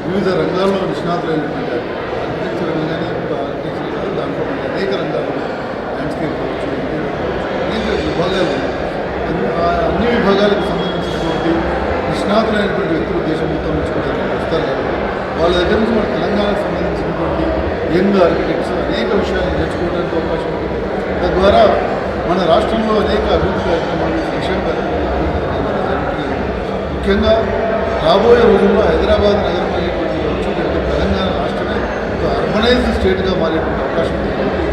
వివిధ రంగాల్లో నిష్ణాతులైనటువంటి ఆర్కిటెక్చర్ కానీ ఆర్కిటెక్చర్ కానీ దాంట్లో అనేక రంగాలు ల్యాండ్స్కేప్ కావచ్చు, అనేక విభాగాలు అన్ని విభాగాలకు సంబంధించినటువంటి నిష్ణాతులైనటువంటి వ్యక్తులు దేశం మొత్తం నుంచి కూడా వస్తారు కాబట్టి వాళ్ళ దగ్గర నుంచి మన తెలంగాణకు సంబంధించినటువంటి యంగ్ ఆర్కిటెక్ట్స్ అనేక విషయాలు నేర్చుకోవడానికి అవకాశం ఉంటుంది. తద్వారా మన రాష్ట్రంలో అనేక అభివృద్ధి కార్యక్రమాలు, సంక్షేమ కార్యక్రమాలు జరుగుతున్నాయి. ముఖ్యంగా రాబోయే రోజుల్లో హైదరాబాద్ నగరం అనేటువంటి వచ్చేటువంటి తెలంగాణ రాష్ట్రమే ఒక అర్బనైజ్డ్ స్టేట్గా మారేటువంటి అవకాశం ఉంది. కాబట్టి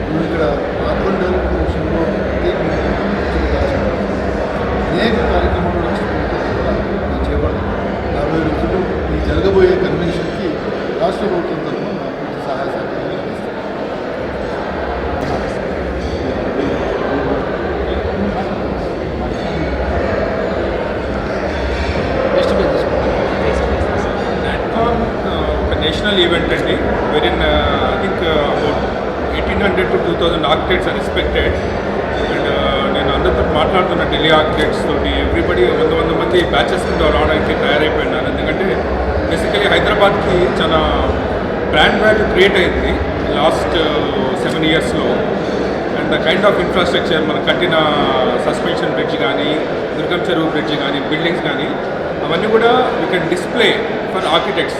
మనం ఇక్కడ అర్బన్ డెవలప్మెంట్ విషయంలో అనేక కార్యక్రమాలు రాష్ట్ర ప్రభుత్వం ద్వారా మేము చేపడతాం. రాబోయే రోజుల్లో ఈ జరగబోయే కన్వెన్షన్కి రాష్ట్ర ప్రభుత్వం తరఫున మా పూర్తి సహాయ సహకారాలు అందిస్తాం. Natcon ఒక నేషనల్ ఈవెంట్ అండి, wherein I think about 1800 to 2000 architects are expected. And నేను అందరితో మాట్లాడుతున్న ఢిల్లీ ఆర్కిటెక్ట్స్ తోటి ఎవ్రీబడి 100 మంది బ్యాచెస్ కింద రావడానికి తయారైపోయినారు. ఎందుకంటే బేసికలీ హైదరాబాద్కి చాలా బ్రాండ్ వాల్యూ క్రియేట్ అయింది లాస్ట్ 7 yearsలో. And the kind of infrastructure మనం కట్టిన సస్పెన్షన్ బ్రిడ్జ్ కానీ, దుర్గం చెరువు బ్రిడ్జ్ కానీ, బిల్డింగ్స్ కానీ అవన్నీ కూడా we can display for architects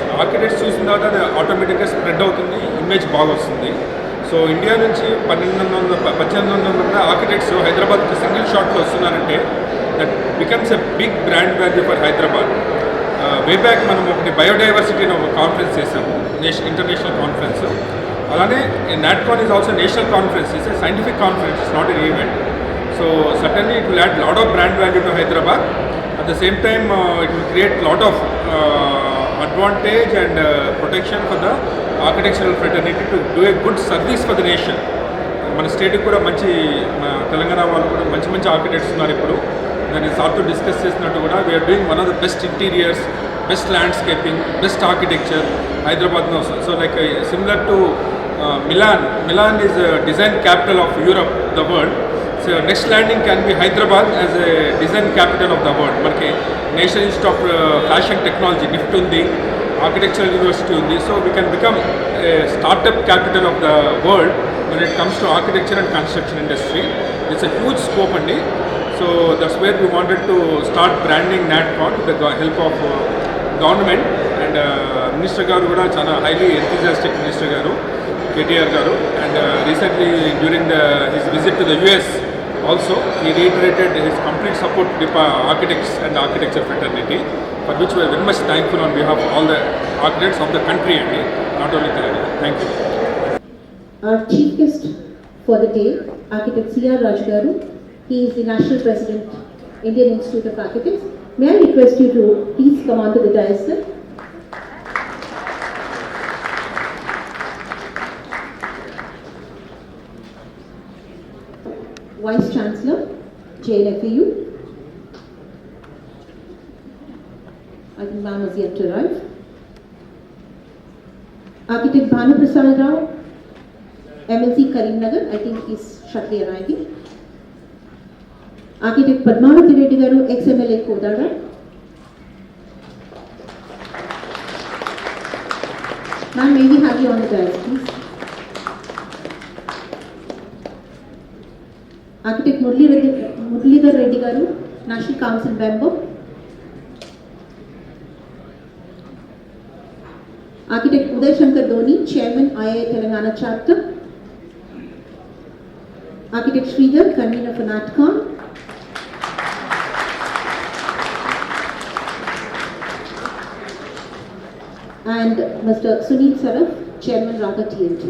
చూసిన తర్వాత అది ఆటోమేటిక్గా స్ప్రెడ్ అవుతుంది, ఇమేజ్ బాగా వస్తుంది. సో ఇండియా నుంచి 1800 ఆర్కిటెక్ట్స్ హైదరాబాద్కి సింగిల్ షాట్లో వస్తున్నారంటే that becomes a big brand value for Hyderabad. Way back మనం ఒకటి బయోడైవర్సిటీని ఒక కాన్ఫరెన్స్ చేసాము, ఇంటర్నేషనల్ కాన్ఫరెన్స్. అలానే NATCON is also national conference, it's a scientific conference, it's not an event. So certainly it will add lot of brand value to Hyderabad. At the same time, it will create lot of advantage and protection for the architectural fraternity to do a good service for the nation. మన స్టేట్కి కూడా మంచి తెలంగాణ వాళ్ళు కూడా మంచి architects ఉన్నారు. ఇప్పుడు దాన్ని సార్తో డిస్కస్ చేసినట్టు కూడా we are doing one of the best interiors, best landscaping, best architecture హైదరాబాద్లో వస్తుంది. So like similar to Milan is design capital of Europe, the world. So next landing can be Hyderabad as a design capital of the world. మనకి national institute of fashion technology NIFT ఉంది, architectural university ఉంది. So we can become a startup capital of the world when it comes to architecture and construction industry. It's a huge scope అండి. So that's where we wanted to start branding Natcon with the help of government and minister గారు కూడా చాలా highly enthusiastic minister గారు KTR గారు. And recently during his visit to the US also he reiterated his complete support to architects and architecture fraternity, for which we are very much thankful on behalf of all the architects of the country and not only Telangana. Thank you. Our chief guest for the day, Architect C.R. Raj Garu. He is the National President, Indian Institute of Architects. May I request you to please come on to the dais, sir. Vice Chancellor, JNFU. I think ma'am is yet to arrive. Architect Bhanu Prasad Rao, MLC Karimnagar, I think he's shortly arriving. Architect Padmavati Reddy Garu, ex-MLA Kodara. Ma'am, may we have you on the dais, please? Architect Muralidhar Reddy Garu, National Council member. Architect Uday Shankar Dhoni, Chairman IIANATCONARCHUTSAV. Architect Sridhar, Convener for Natcon. And Mr. Sunil Saraf, Chairman Raga TNT.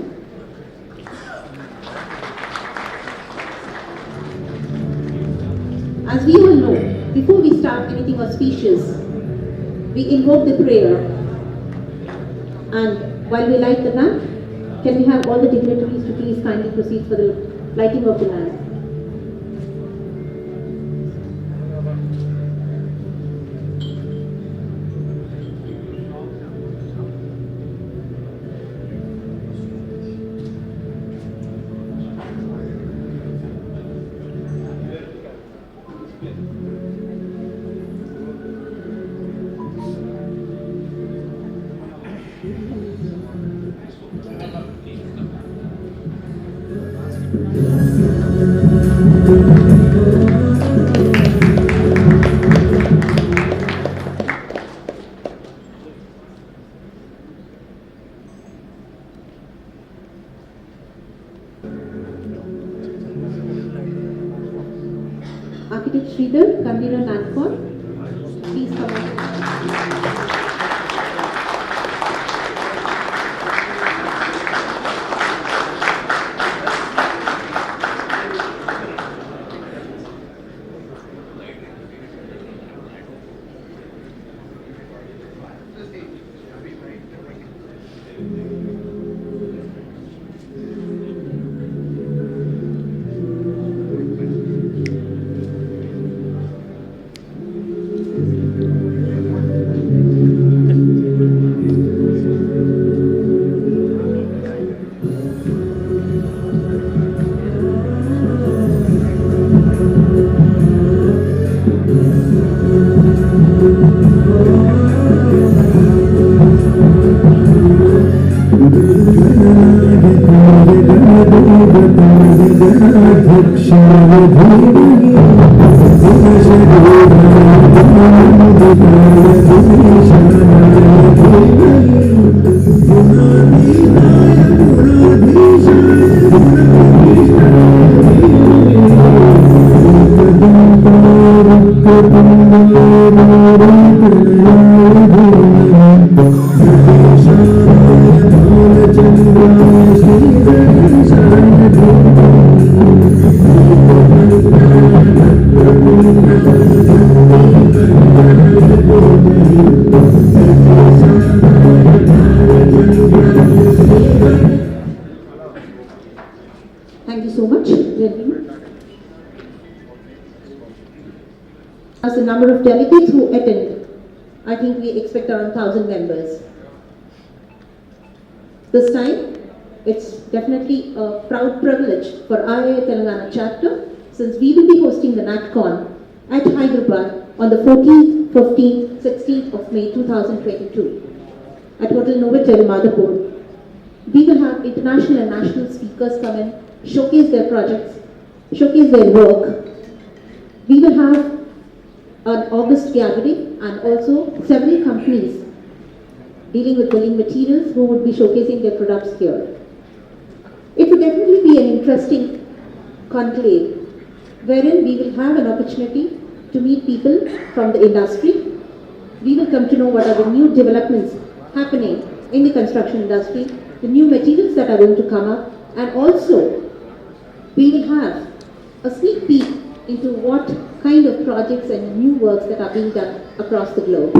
As we all know, before we start anything auspicious, we invoke the prayer. And while we light the lamp, can we have all the dignitaries to please kindly proceed for the lighting of the lamp? Sridhar, convener Natcon. Please come on. Thank you so much, gentlemen. As the number of delegates who attend, I think we expect around 1,000 members. This time, it's definitely a proud privilege for IIA Telangana chapter, since we will be hosting the Natcon at Hyderabad on the 14th, 15th, 16th of May 2022 at Hotel Novotel, Madhapur. We will have international and national speakers come in, showcase their projects, showcase their work. We will have an August gathering and also several companies dealing with building materials who would be showcasing their products here. It would definitely be an interesting conclave wherein we will have an opportunity to meet people from the industry. We will come to know what are the new developments happening in the construction industry, the new materials that are going to come up, and also we will have a sneak peek into what kind of projects and new works that are being done across the globe.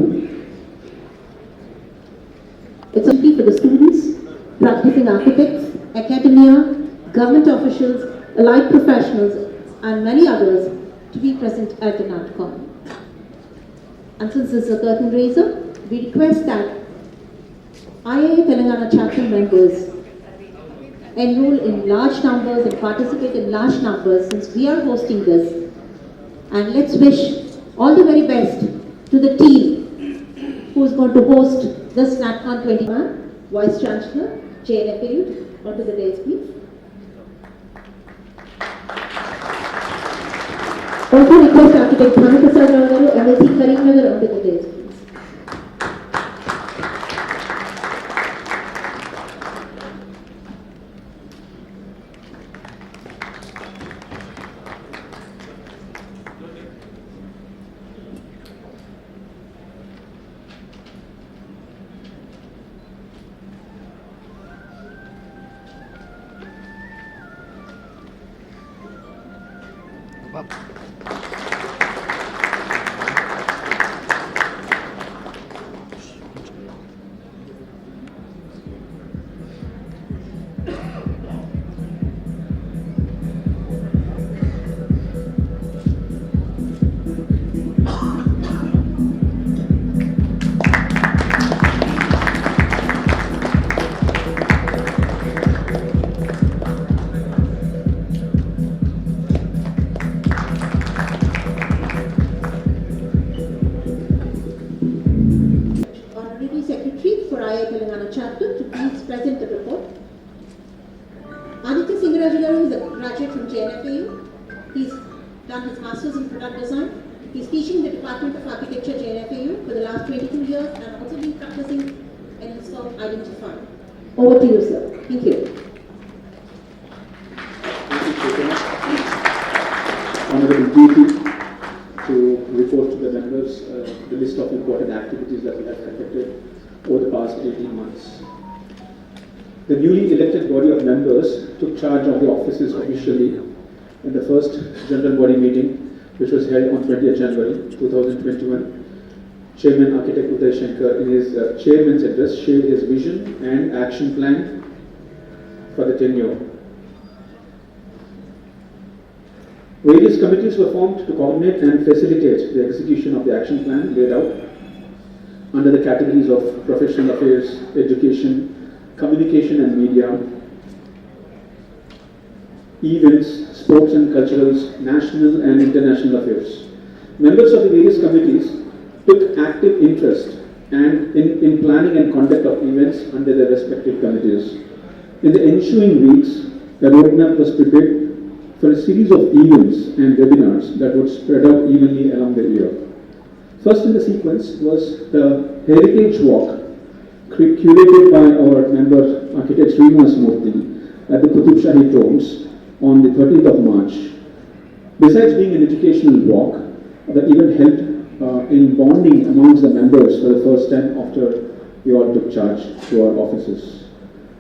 It's only for the students, practicing architects, academia, government officials, allied professionals, and many others to be present at the Natcon. And since this is a curtain raiser, we request that IIA Telangana chapter members enroll in large numbers and participate in large numbers since we are hosting this. And let's wish all the very best to the team who is going to host this Natcon 21. Vice Chancellor, JNFAU, onto the dais please. Also request Architect Bhanuprasad Rao, MLC Karimnagar, onto the dais please. Telangana chapter to please present the report. Aditya Singaraju is a graduate from JNFAU. He's done his Masters in Product Design. He's teaching the Department of Architecture JNFAU for the last 22 years and also been practicing in Utsav Identify. Over to you, sir. Thank you. Honorable GP, the list of important activities that we have conducted over the past 18 months. The newly elected body of members took charge of the offices officially in the first general body meeting, which was held on 20th January 2021. Chairman Architect Uday Shankar, in his chairman's address, shared his vision and action plan for the tenure. Various committees were formed to coordinate and facilitate the execution of the action plan laid out under the categories of professional affairs, education, communication and media, events, sports and culturals, national and international affairs. Members of the various committees took active interest in planning and conduct of events under their respective committees. In the ensuing weeks, a roadmap was prepared for a series of events and webinars that would spread out evenly along the year. First in the sequence was the Heritage Walk, curated by our member architect Srinivas Murthy at the Qutub Shahi Tombs on the 13th of March. Besides being an educational walk, the event helped in bonding amongst the members for the first time after we all took charge to our offices.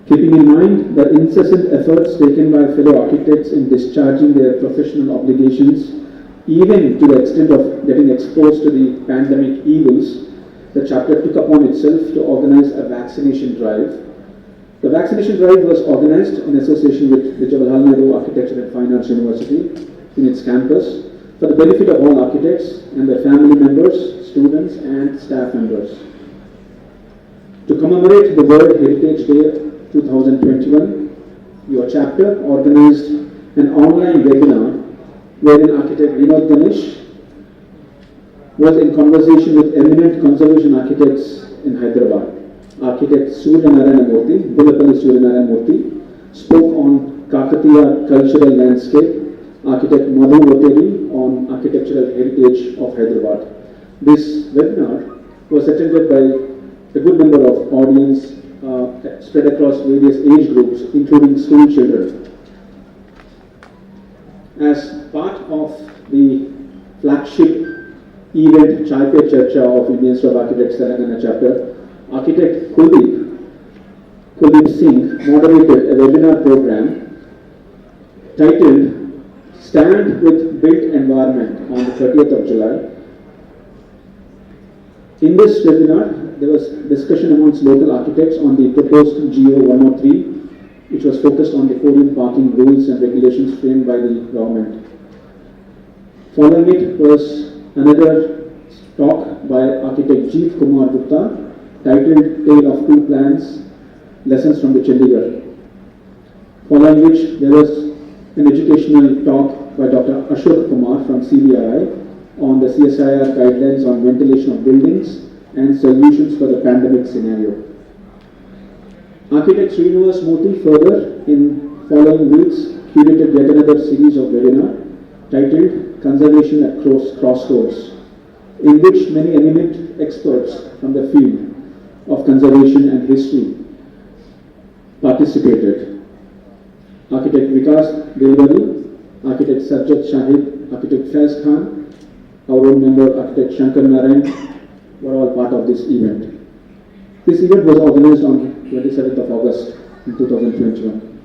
Keeping in mind the incessant efforts taken by fellow architects in discharging their professional obligations, even to the extent of getting exposed to the pandemic evils, the chapter took upon itself to organize a vaccination drive. The vaccination drive was organized in association with the Jawaharlal Nehru Architecture and Fine Arts University in its campus for the benefit of all architects and their family members, students and staff members. To commemorate the World Heritage Day 2021, your chapter organized an online webinar wherein architect Vinod Ganesh was in conversation with eminent conservation architects in Hyderabad. Architect Surya Narayana Murthy, Bullapalli Surya Narayana Murthy, spoke on Kakatiya cultural landscape, architect Madhu Voteri on architectural heritage of Hyderabad. This webinar was attended by a good number of audience spread across various age groups, including school children. As part of the flagship event Chai Pe Charcha of Indian Institute of Architects Telangana chapter, architect Kuldeep Singh moderated a webinar program titled Stand with Built Environment on the 30th of July. In this webinar, there was discussion amongst local architects on the proposed GO 103, which was focused on the podium parking rules and regulations framed by the government. Following it was another talk by architect Jeet Kumar Gupta titled Tale of Two Plans, Lessons from the Chandigarh. Following which there was an educational talk by Dr. Ashok Kumar from CBRI on the CSIR guidelines on ventilation of buildings and solutions for the pandemic scenario. Architect Srinivas Murthy further in following weeks curated yet another series of webinar titled Conservation at Crossroads, in which many eminent experts from the field of conservation and history participated. Architect Vikas Delwari, Architect Sajjad Shahid, Architect Faiz Khan, our own member Architect Shankar Narayan were all part of this event. This event was organized on 27th of August in 2021.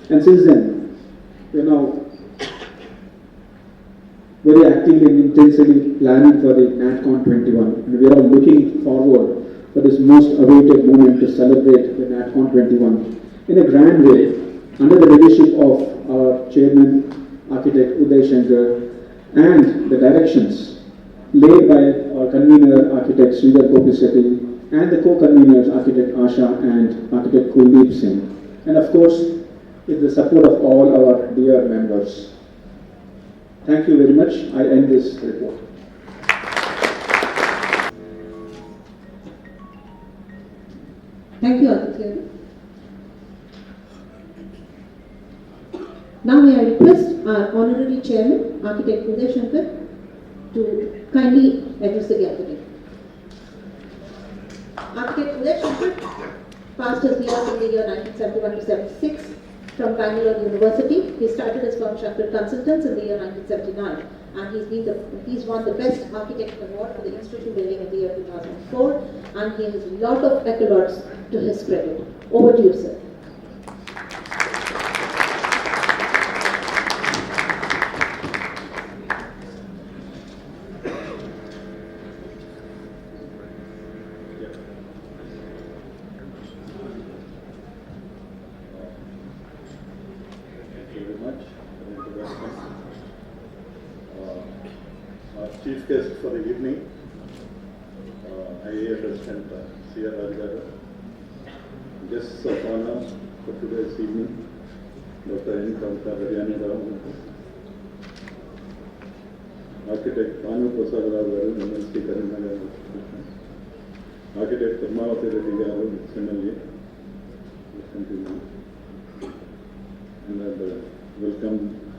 And since then, we are now very actively and intensely planning for the Natcon 21. And we are all looking forward for this most awaited moment to celebrate the Natcon 21 in a grand way under the leadership of our chairman, Architect Uday Shankar, and the directions laid by our convener, Architect Sridhar Gopisetti, and the co-conveners, Architect Asha and Architect Kuldeep Singh. And of course, with the support of all our dear members. Thank you very much. I end this report. Thank you, Aditya. Now may I request our Honorary Chairman, Architect Uday Shankar, to kindly address the gathering. Architect Uday Shankar passed his years in the year 1971 to 76 from Bangalore University. He started his firm Shankar Consultants in the year 1979 and he's won the Best Architect Award for the Institution Building in the year 2004, and he has a lot of accolades to his credit. Over to you, sir. Thank you very much for the introduction. Our chief guest for the evening, IIA President C.R. Rajgaru, guests of honor for today's evening, Dr. N. Kavita Rao, Architect Banu Prasad Rao Garu, MNC Karimnagar, Architect Padmavati Reddy Garu, SMLA, and welcome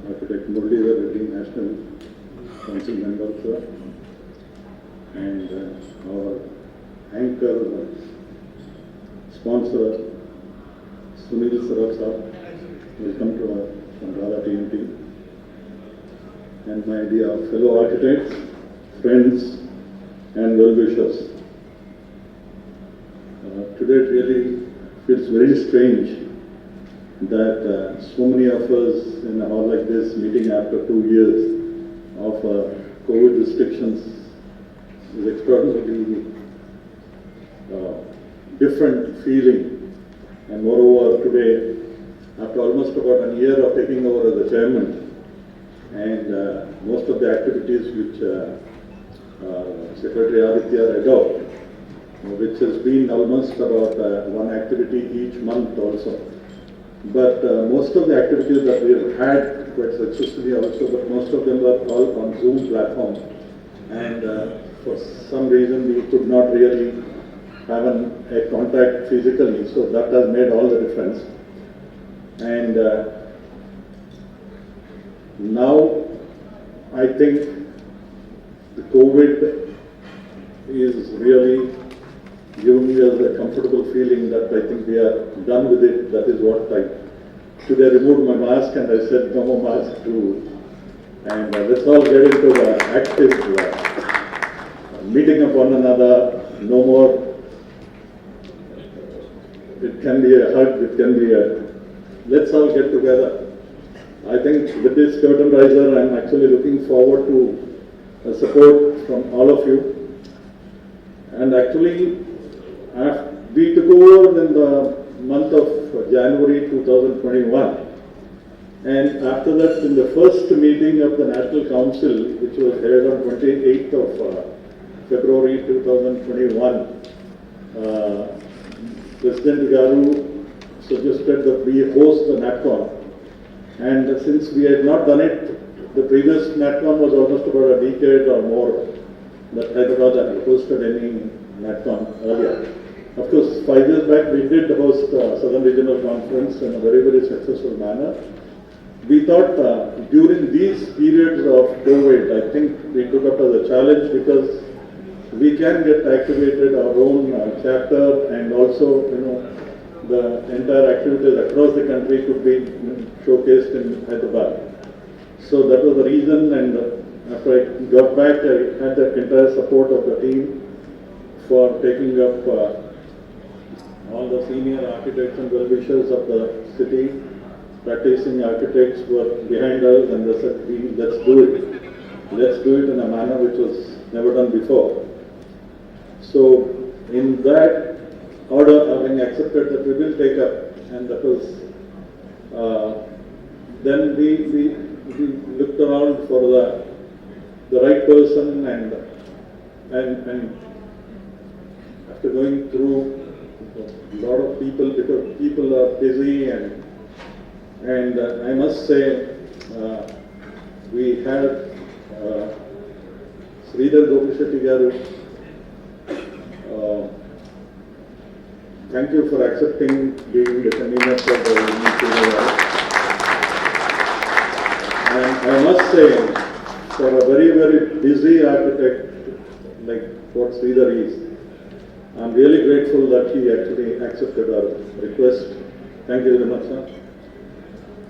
Architect Muralidhar Reddy, National Council member, sir, and our anchor sponsor Sunil Saraf sir, welcome to our Chandala TMT, and my dear fellow architects, friends, and well-wishers. Today it really feels very strange that so many of us in a hall like this meeting after 2 years of COVID restrictions is extraordinarily different feeling. And moreover today, after almost about a year of taking over as the chairman, and most of the activities which Secretary Aditya adopt, which has been almost about one activity each month also. But most of the activities that we have had quite successfully also, but most of them were all on Zoom platform. And for some reason we could not really have a contact physically, so that has made all the difference. And now I think the COVID is really giving us a comfortable feeling that I think we are done with it. That is what today I removed my mask and I said no more mask too. And let's all get into the active meeting of one another. No more. It can be a hug, it can be let's all get together. I think with this curtain riser, I'm actually looking forward to support from all of you. And actually, we took over in the month of January 2021, and after that, in the first meeting of the National Council, which was held on 28th of February 2021, President Garu suggested that we host the Natcon, and since we had not done it, the previous Natcon was almost about a decade or more that Hyderabad had hosted any Natcon earlier. Of course, 5 years back we did host Southern Regional Conference in a very, very successful manner. We thought during these periods of COVID, I think we took up as a challenge because we can get activated our own chapter, and also, the entire activities across the country could be showcased in Hyderabad. So that was the reason, and after I got back, I had the entire support of the team for taking up all the senior architects and well-wishers of the city. Practicing architects were behind us, and they said, let's do it. Let's do it in a manner which was never done before. So in that order, having accepted that we will take up, and that was, then we looked around for the right person, and after going through a lot of people, because people are busy, and I must say we had Sridhar Gopishetty Garu. Thank you for accepting being the convener for the meeting. And I must say, for a very, very busy architect like what Sridhar is, I'm really grateful that he actually accepted our request. Thank you very much, sir.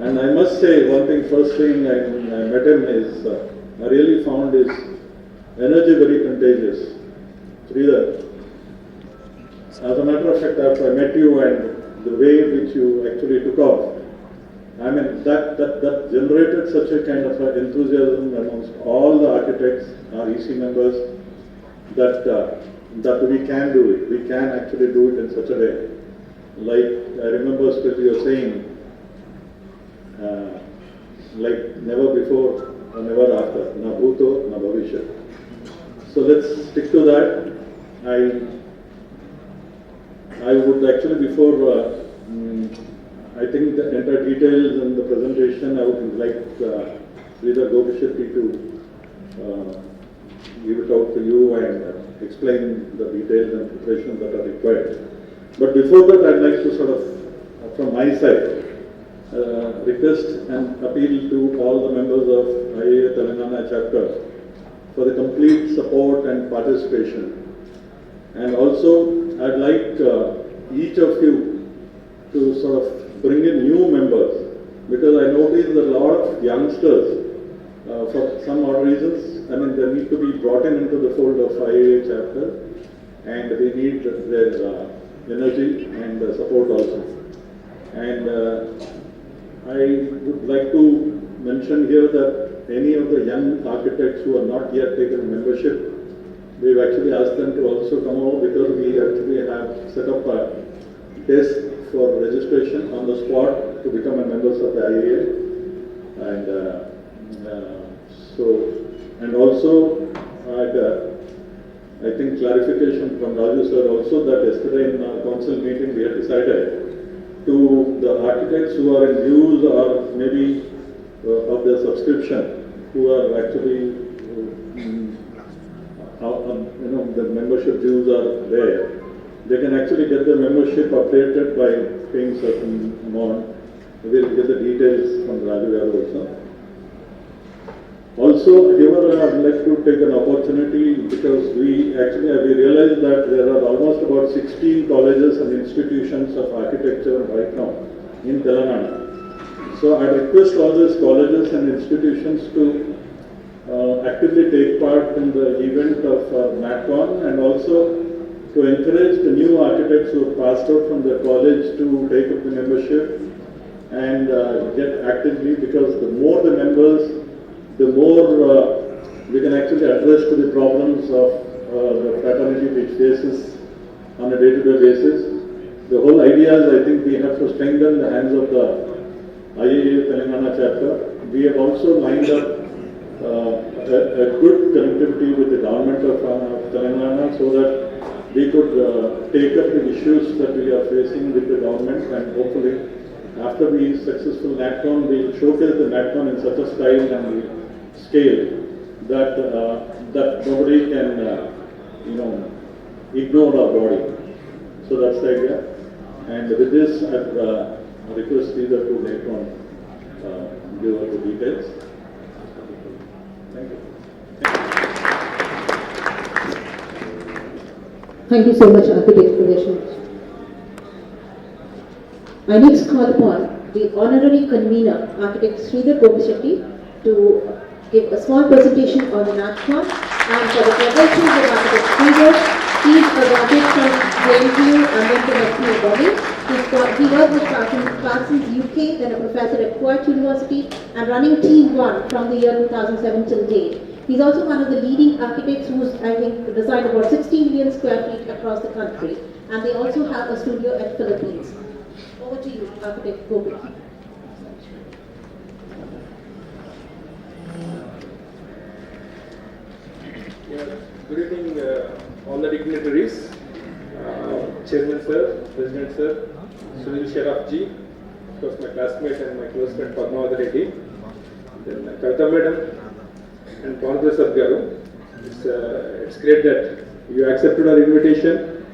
And I must say one thing, first thing I met him is I really found his energy very contagious. Sridhar, as a matter of fact, after I met you and the way which you actually took off, I mean, that generated such a kind of enthusiasm amongst all the architects, our EC members, that we can do it. We can actually do it in such a way. Like, I remember you were saying, like never before or never after, na bhuto, na bhavishyat. So let's stick to that. I would actually, before I think the entire details and the presentation, I would like Sridhar Gopisheti to give it out to you and explain the details and preparations that are required. But before that, I'd like to sort of, from my side, request and appeal to all the members of IIA Telangana chapter for the complete support and participation. And also, I'd like each of you to sort of bring in new members, because I noticed that a lot of youngsters, for some odd reasons, I mean, they need to be brought into the fold of IIA chapter, and we need their energy and support also. And I would like to mention here that any of the young architects who are not yet taken membership, we've actually asked them to also come over, because we actually have set up a desk for registration on the spot to become a members of the IIA. And also I think clarification from Raju sir also, that yesterday in our council meeting we had decided to the architects who are in use or maybe of their subscription, who are actually the membership dues are there, they can actually get their membership updated by paying certain amount. We'll get the details from Raju also. Also, here I would like to take an opportunity, because we realized that there are almost about 16 colleges and institutions of architecture right now in Telangana. So I request all these colleges and institutions to actively take part in the event of Natcon, and also to encourage the new architects who have passed out from their college to take up the membership and get actively, because the more the members, the more we can actually address to the problems of the fraternity which faces on a day-to-day basis. The whole idea is, I think we have to strengthen the hands of the IIA Telangana chapter. We have also lined up a good connectivity with the government of Telangana, so that we could take up the issues that we are facing with the government, and hopefully after the successful Natcon, we will showcase the Natcon in such a style and scale that nobody can ignore our body. So that's the idea. And with this, I request Sridhar to later on give us the details. Thank you. Thank you so much, Architect Pradesh. I next call upon the Honorary Convener, Architect Sridhar Gopisheti, to give a small presentation on the Natcon, and for the credentials of Architect Sridhar, he is a graduate from JNTU and then from FPU body. He worked with Parsons UK, then a professor at Kuwait University, and running Team 1 from the year 2007 till date. He's also one of the leading architects who's, I think, designed about 16 million square feet across the country, and they also have a studio at Philippines. Over to you, Architect Gopi. Good evening, all the dignitaries, Chairman Sir, President Sir, Sunil Sharaf ji, of course my classmate and my close friend Padmavati Reddy, then Kavita Madam and Congress Sir Garu. It's great that you accepted our invitation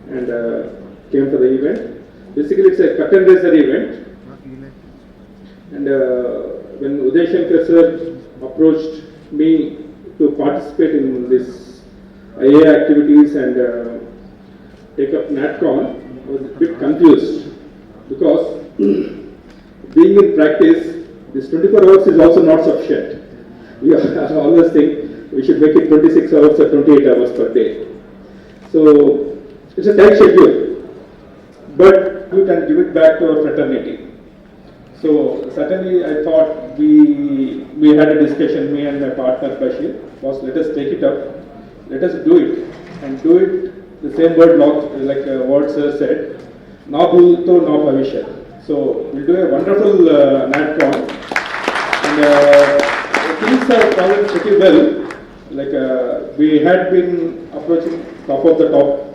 and came for the event. Basically, it's a curtain raiser event, and when Uday Shankar Sir approached me to participate in this IA activities and take up Natcon, I was a bit confused, because being in practice, this 24 hours is also not sufficient. We always think we should make it 26 hours or 28 hours per day. So it's a tight schedule, but we can give it back to our fraternity. So certainly I thought we had a discussion, me and my partner Bashir, was let us take it up, let us do it, and do it the same word like what sir said, na bhulto na bhavishyat. So we'll do a wonderful Natcon, and things are going pretty well. Like we had been approaching top of the top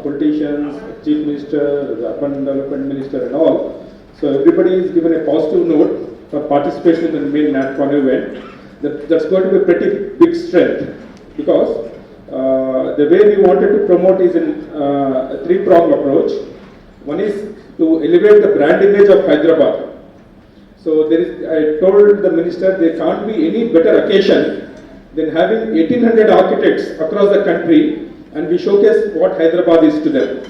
politicians, chief minister, the urban development minister and all. So everybody is given a positive note for participation in the main Natcon event. That's going to be a pretty big strength, because the way we wanted to promote is in a three-pronged approach. One is to elevate the brand image of Hyderabad. So I told the minister there can't be any better occasion than having 1800 architects across the country, and we showcase what Hyderabad is to them.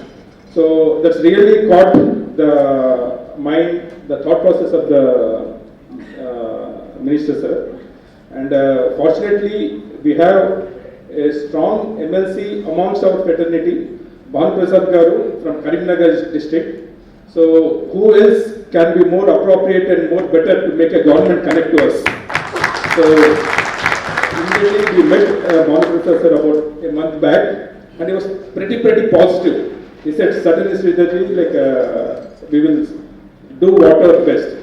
So that's really caught the mind, the thought process of the minister sir. And fortunately we have a strong MLC amongst our fraternity, Bhanu Prasad Garu from Karimnagar district. So who else can be more appropriate and more better to make a government connect to us? So immediately we met Bhanu Prasad sir about a month back, and he was pretty positive. He said, certainly Sridharji, like we will do whatever best.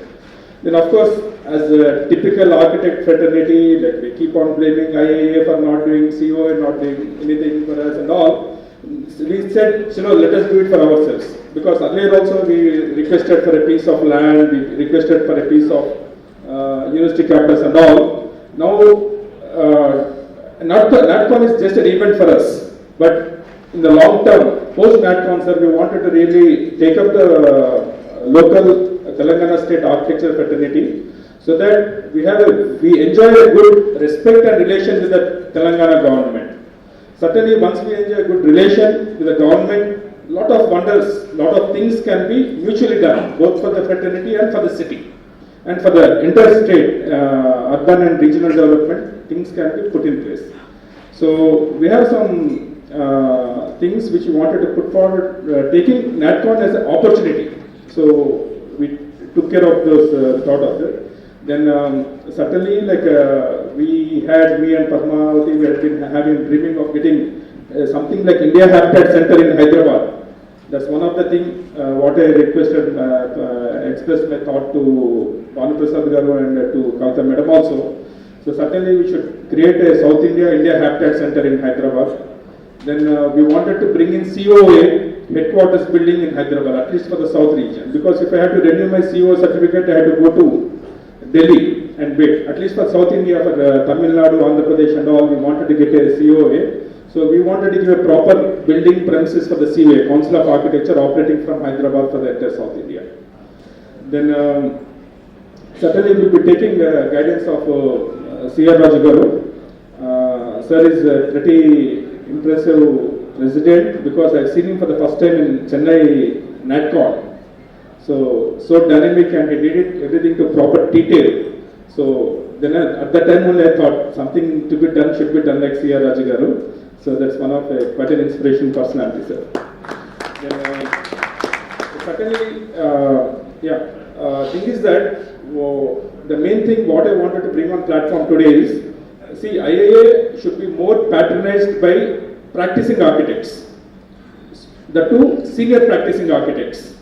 Then of course, as a typical architect fraternity, like we keep on blaming IIA for not doing, CO and not doing anything for us and all. We said, let us do it for ourselves. Because earlier also we requested for a piece of land, we requested for a piece of university campus and all. Now, Natcon is just an event for us. But in the long term, post Natcon, sir, we wanted to really take up the local Telangana state architecture fraternity, so that we enjoy a good respect and relation with the Telangana government. Certainly, once we enjoy a good relation with the government, lot of wonders, lot of things can be mutually done, both for the fraternity and for the city, and for the interstate, urban and regional development, things can be put in place. So we have some things which we wanted to put forward, taking Natcon as an opportunity. So we took care of those thought of it. Then certainly, like me and Padmavati, we had been dreaming of getting something like India Habitat Center in Hyderabad. That's one of the things what I requested, expressed my thought to Bhanu Prasad Garu and to Kavita Madam also. So certainly we should create a South India Habitat Center in Hyderabad. Then we wanted to bring in COA, headquarters building in Hyderabad, at least for the south region. Because if I had to renew my CO certificate, I had to go to Delhi and wait. At least for South India, for Tamil Nadu, Andhra Pradesh and all, we wanted to get a COA. So we wanted to give a proper building premises for the COA, Council of Architecture, operating from Hyderabad for the entire South India. Then certainly we will be taking guidance of C.R. Rajagaru. Sir is a pretty impressive president, because I've seen him for the first time in Chennai Natcon. So dynamic, and he did it everything to proper detail. So then at that time only I thought something to be done should be done like C.R. Rajagaru. So that's one of quite an inspiration personality, sir. Then, certainly, thing is that the main thing what I wanted to bring on platform today is, see, IIA should be more patronized by practicing architects. The two senior practicing architects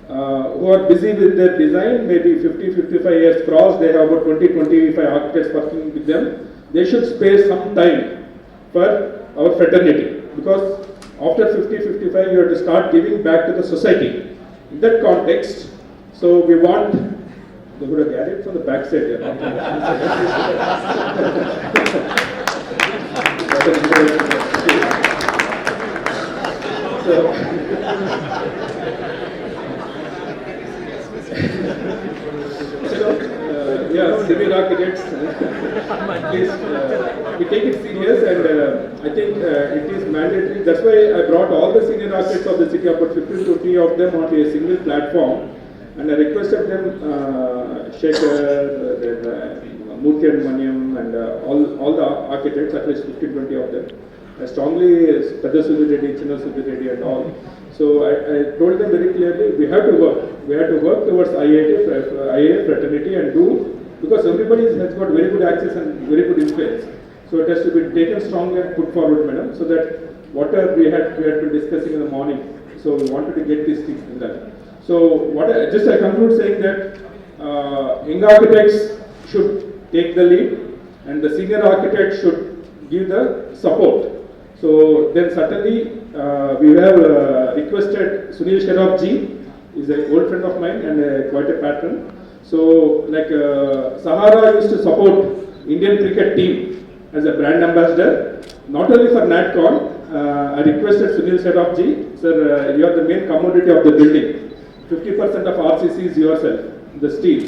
who are busy with their design, maybe 50-55 years crossed, they have about 20-25 architects working with them. They should spare some time for our fraternity, because after 50-55 you have to start giving back to the society. In that context, so we want, they would have gathered from the back side here. Civil architects, please, we take it serious, and I think it is mandatory. That's why I brought all the senior architects of the city, about 50-50 of them, onto a single platform, and I requested them, Shekhar, Murthy and Maniam and all the architects, at least 15-20 of them. I strongly, Pedda Sudhi Reddy, Chinna Sudhi Reddy and all. So I told them very clearly, we have to work. We have to work towards IIA fraternity and do, because everybody has got very good access and very good influence. So it has to be taken strongly and put forward, madam, so that whatever we had been discussing in the morning, so we wanted to get these things done. So I conclude saying that young architects should take the lead and the senior architect should give the support. So then certainly we have requested Sunil Sharaf ji, is an old friend of mine and quite a patron. So like Sahara used to support Indian cricket team as a brand ambassador, not only for Natcon. I requested Sunil Sharaf ji, sir, you are the main commodity of the building. 50% of RCC is yourself, the steel.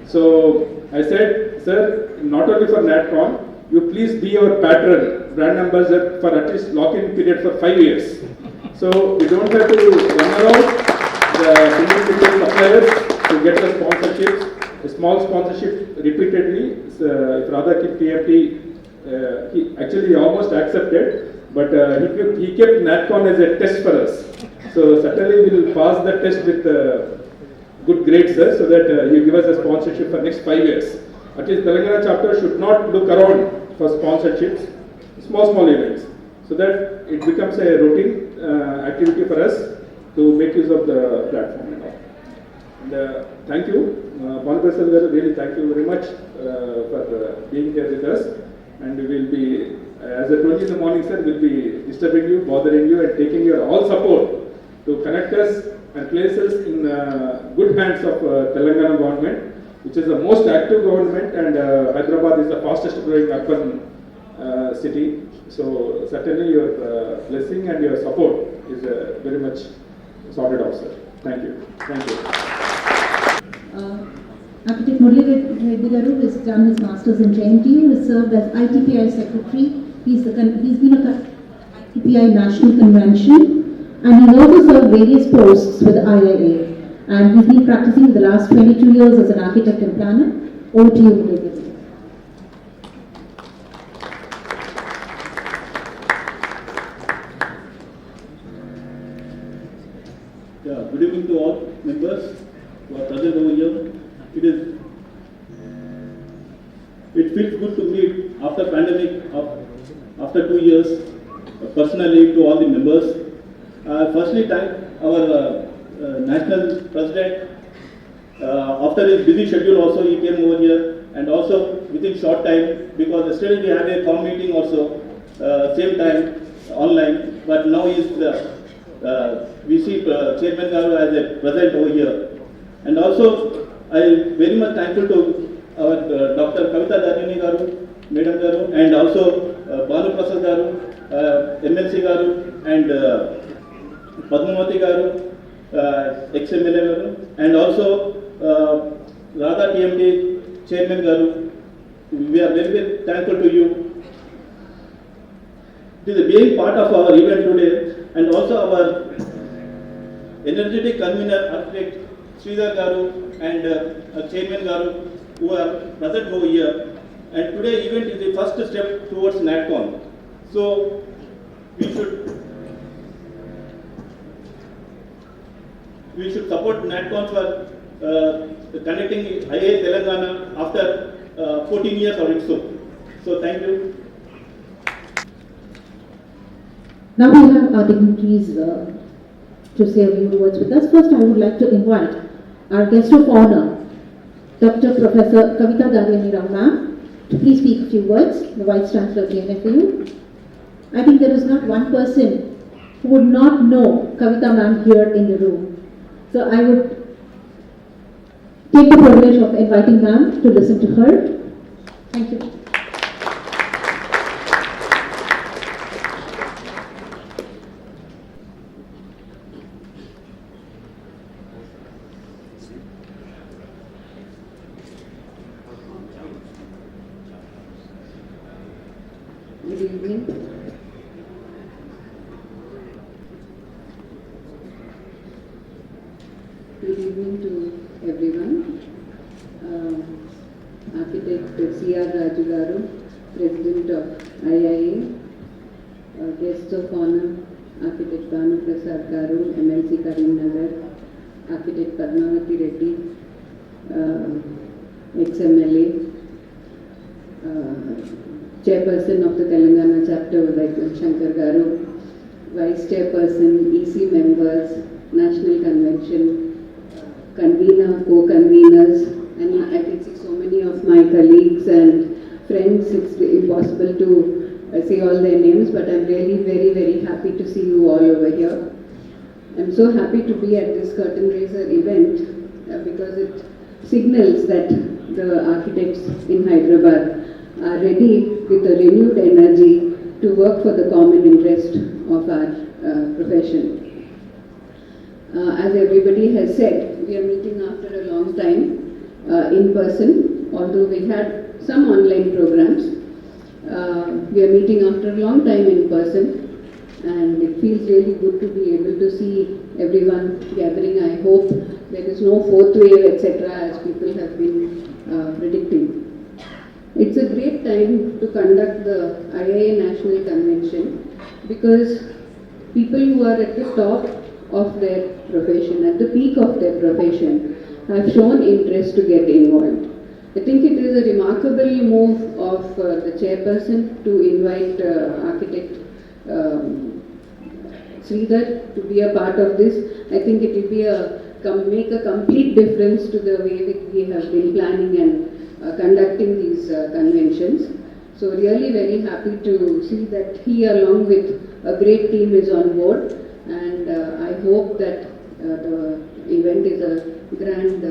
So I said, sir, not only for Natcon, you please be our patron, brand ambassador for at least lock-in period for 5 years. So we don't have to run around the building suppliers to get the sponsorships. A small sponsorship repeatedly. If Radha kept TMT, he almost accepted, but he kept Natcon as a test for us. So certainly we will pass the test with good grades, sir, so that you give us a sponsorship for next 5 years. At least Telangana chapter should not look around for sponsorships, small events, so that it becomes a routine activity for us to make use of the platform and all. And thank you, Honorable Sir, really thank you very much for being here with us. And we will be, as I told you in the morning, sir, we'll be disturbing you, bothering you, and taking your all support to connect us and place us in good hands of Telangana government, which is the most active government, and Hyderabad is the fastest growing urban city. So certainly your blessing and your support is very much sorted out, sir. Thank you. Thank you. Architect Murali Reddy Garu has done his masters in JNTU, has served as ITPI secretary. He's been a ITPI national convention, and he's also served various posts with the IIA. And he's been practicing for the last 22 years as an architect and planner. Over to you, Murali Reddy. Yeah, good evening to all members who are present over here. It feels good to meet after pandemic, after 2 years, personally to all the members. Firstly, thank our national president. After his busy schedule also he came over here, and also within short time, because yesterday we had a town meeting also, same time online, but now he is we see Chairman Garu as a present over here. And also I am very much thankful to our Dr. Kavita Darani Garu, Madam Garu, and also Banu Prasad Garu, MLC Garu, and Padmavati Garu, ex-MLA Garu, and also Radha TMT Chairman Garu. We are very, very thankful to you. It is being part of our event today, and also our energetic convener, architect Sridhar Garu and Chairman Garu, who are present over here. And today event is the first step towards Natcon. So we should support Natcon for connecting IIA Telangana after 14 years or so. So thank you. Now we have our dignitaries to say a few words with us. First, I would like to invite our guest of honor, Dr. Professor Kavita Darani ma'am, to please speak a few words. The Vice Chancellor of JNFU. I think there is not one person who would not know Kavita ma'am here in the room. So I would take the privilege of inviting ma'am to listen to her. Thank you. Good evening. Good evening to everyone. Architect C.R. Raju Garu, President of IIA, Guests of Honor, Architect Banu Prasad Garu, MLC Karimnagar, Architect Padmavati Reddy, ex-MLA, Chairperson of the Telangana Chapter, Natcon Shankar Garu, Vice Chairperson, EC members, National Convention, convener, co-conveners, and I can see so many of my colleagues and friends. It's impossible to say all their names, but I'm really very, very happy to see you all over here. I'm so happy to be at this curtain raiser event because it signals that the architects in Hyderabad are ready with a renewed energy to work for the common interest of our profession. As everybody has said, we are meeting after a long time in person, although we had some online programs. We are meeting after a long time in person, and it feels really good to be able to see everyone gathering. I hope there is no fourth wave, etc., as people have been predicting. It's a great time to conduct the IIA National Convention because people who are at the top of their profession, at the peak of their profession, have shown interest to get involved. I think it is a remarkable move of the chairperson to invite architect Sridhar to be a part of this. I think it will be make a complete difference to the way we have been planning and conducting these conventions. So really very happy to see that he along with a great team is on board, and I hope that the event is a grand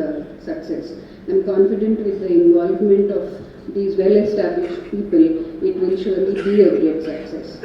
success. I'm confident with the involvement of these well-established people, it will surely be a great success.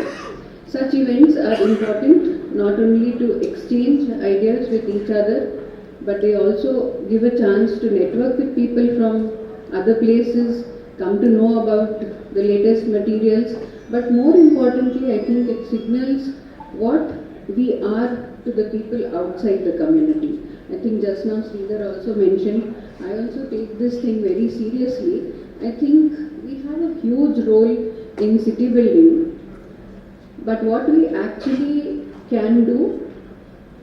Such events are important not only to exchange ideas with each other, but they also give a chance to network with people from other places, come to know about the latest materials, but more importantly, I think it signals what we are to the people outside the community. I think just now Sridhar also mentioned, I also take this thing very seriously. I think we have a huge role in city building, but what we actually can do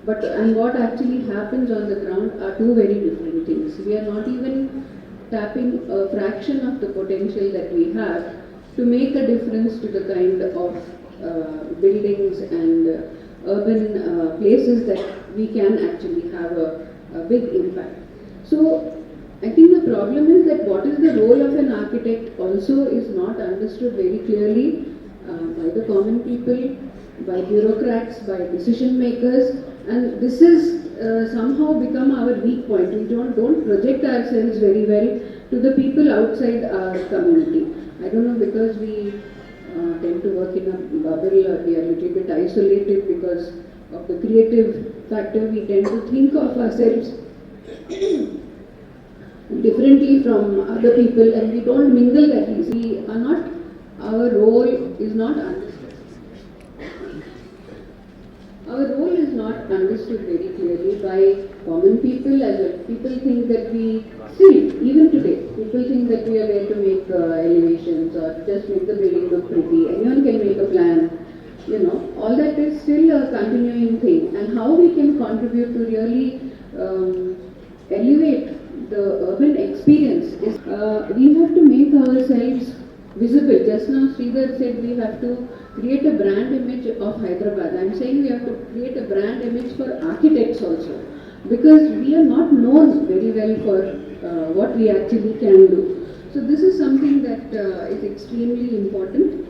and what actually happens on the ground are two very different things. We are not even tapping a fraction of the potential that we have to make a difference to the kind of buildings and urban places that we can actually have a big impact. So I think the problem is that what is the role of an architect also is not understood very clearly by the common people, by bureaucrats, by decision makers, and this is somehow become our weak point. We don't project ourselves very well to the people outside our community. I don't know, because we tend to work in a bubble, or we are a little bit isolated because of the creative factor. We tend to think of ourselves differently from other people, and we don't mingle that easily. We are not, our role is not understood. Our role is not understood very clearly by common people as well. People think that we, still, even today, people think that we are there to make elevations or just make the building look pretty. Anyone can make a plan. You know, all that is still a continuing thing. And how we can contribute to really elevate the urban experience is we have to make ourselves visible. Just now Sridhar said we have to create a brand image of Hyderabad. I'm saying we have to create a brand image for architects also, because we are not known very well for what we actually can do. So this is something that is extremely important.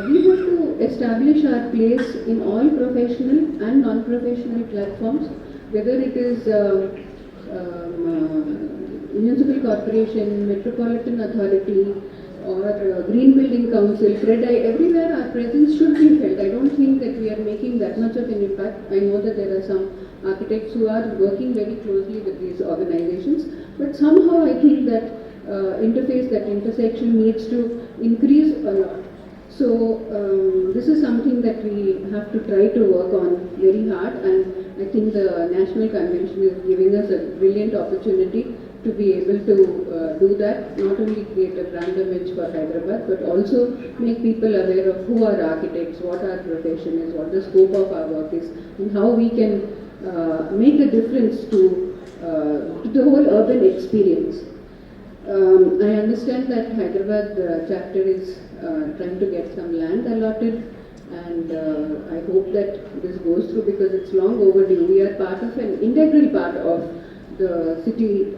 We have to establish our place in all professional and non-professional platforms, whether it is municipal corporation, metropolitan authority, or Green Building Council, CREDI, everywhere our presence should be felt. I don't think that we are making that much of an impact. I know that there are some architects who are working very closely with these organizations, but somehow I think that interface, that intersection needs to increase a lot. So this is something that we have to try to work on very hard, and I think the National Convention is giving us a brilliant opportunity to be able to do that, not only create a brand image for Hyderabad, but also make people aware of who are architects, what our profession is, what the scope of our work is, and how we can make a difference to the whole urban experience. I understand that Hyderabad chapter is trying to get some land allotted, and I hope that this goes through because it's long overdue. We are part of an integral part of the city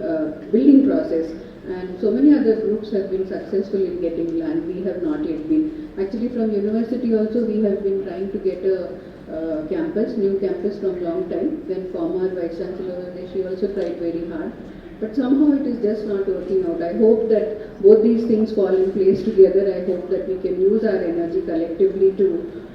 building process, and so many other groups have been successful in getting land. We have not yet been. Actually, from university also we have been trying to get a campus, new campus from long time. When former Vice Chancellor was there, she also tried very hard. But somehow it is just not working out. I hope that both these things fall in place together. I hope that we can use our energy collectively to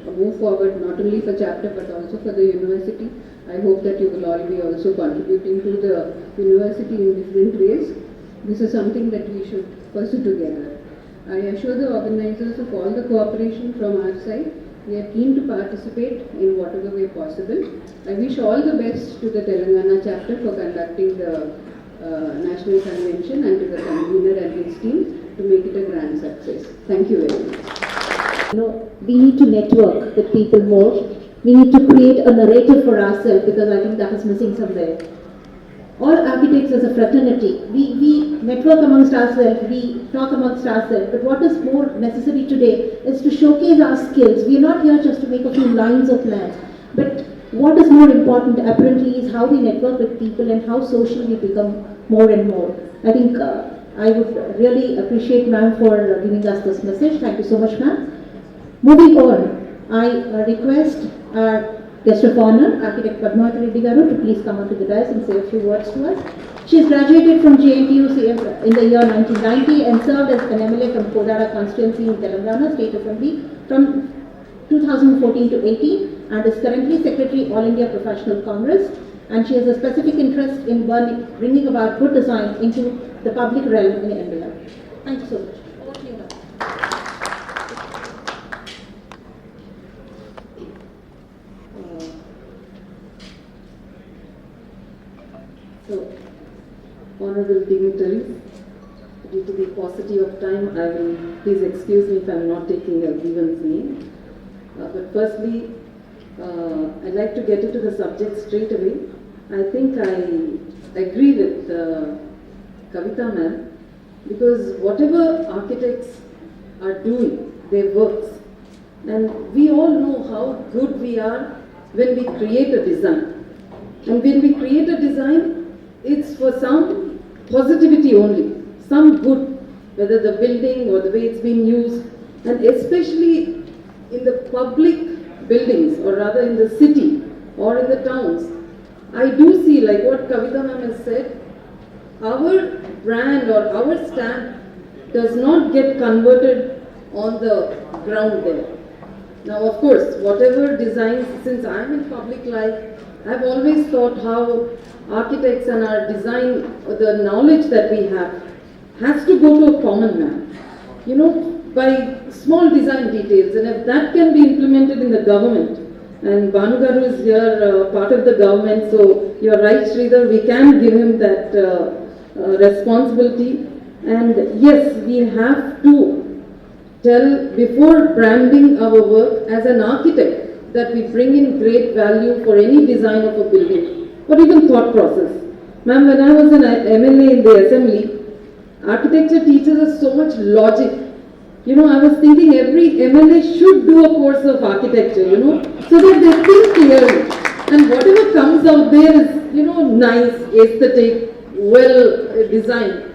move forward, not only for chapter but also for the university. I hope that you will all be also contributing to the university in different ways. This is something that we should pursue together. I assure the organizers of all the cooperation from our side. We are keen to participate in whatever way possible. I wish all the best to the Telangana chapter for conducting the National Convention and to the convener and his team to make it a grand success. Thank you very much. We need to network with people more. We need to create a narrative for ourselves because I think that is missing somewhere. All architects as a fraternity, we network amongst ourselves, we talk amongst ourselves, but what is more necessary today is to showcase our skills. We are not here just to make a few lines of land, but what is more important apparently is how we network with people and how social we become more and more. I think I would really appreciate ma'am for giving us this message. Thank you so much, ma'am. Moving on, I request our guest of honor, Architect Padmavati Reddy Garu, to please come onto the dais and say a few words to us. She has graduated from JNTU in the year 1990 and served as an MLA from Kodara constituency in Telangana, State Assembly from 2014 to 18 and is currently Secretary All India Professional Congress, and she has a specific interest in bringing about good design into the public realm in India. Thank you so much. Over to you, ma'am. So, honorable dignitaries, due to the paucity of time, I will, please excuse me if I am not taking everyone's name. But firstly, I'd like to get into the subject straight away. I think I agree with Kavita ma'am, because whatever architects are doing, their works, and we all know how good we are when we create a design. And when we create a design, it's for some positivity only, some good, whether the building or the way it's being used, and especially in the public buildings, or rather in the city or in the towns. I do see, like what Kavita ma'am has said, our brand or our stamp does not get converted on the ground there. Now, of course, whatever designs, since I'm in public life, I've always thought how architects and our design, the knowledge that we have, has to go to a common man. You know, by small design details, and if that can be implemented in the government, and Banu Garu is here, part of the government, so you're right, Sridhar, we can give him that responsibility. And yes, we have to tell before branding our work as an architect that we bring in great value for any design of a building, or even thought process. Ma'am, when I was an MLA in the assembly, architecture teaches us so much logic. You know, I was thinking every MLA should do a course of architecture, you know, so that they think clearly. And whatever comes out there is, you know, nice, aesthetic, well designed,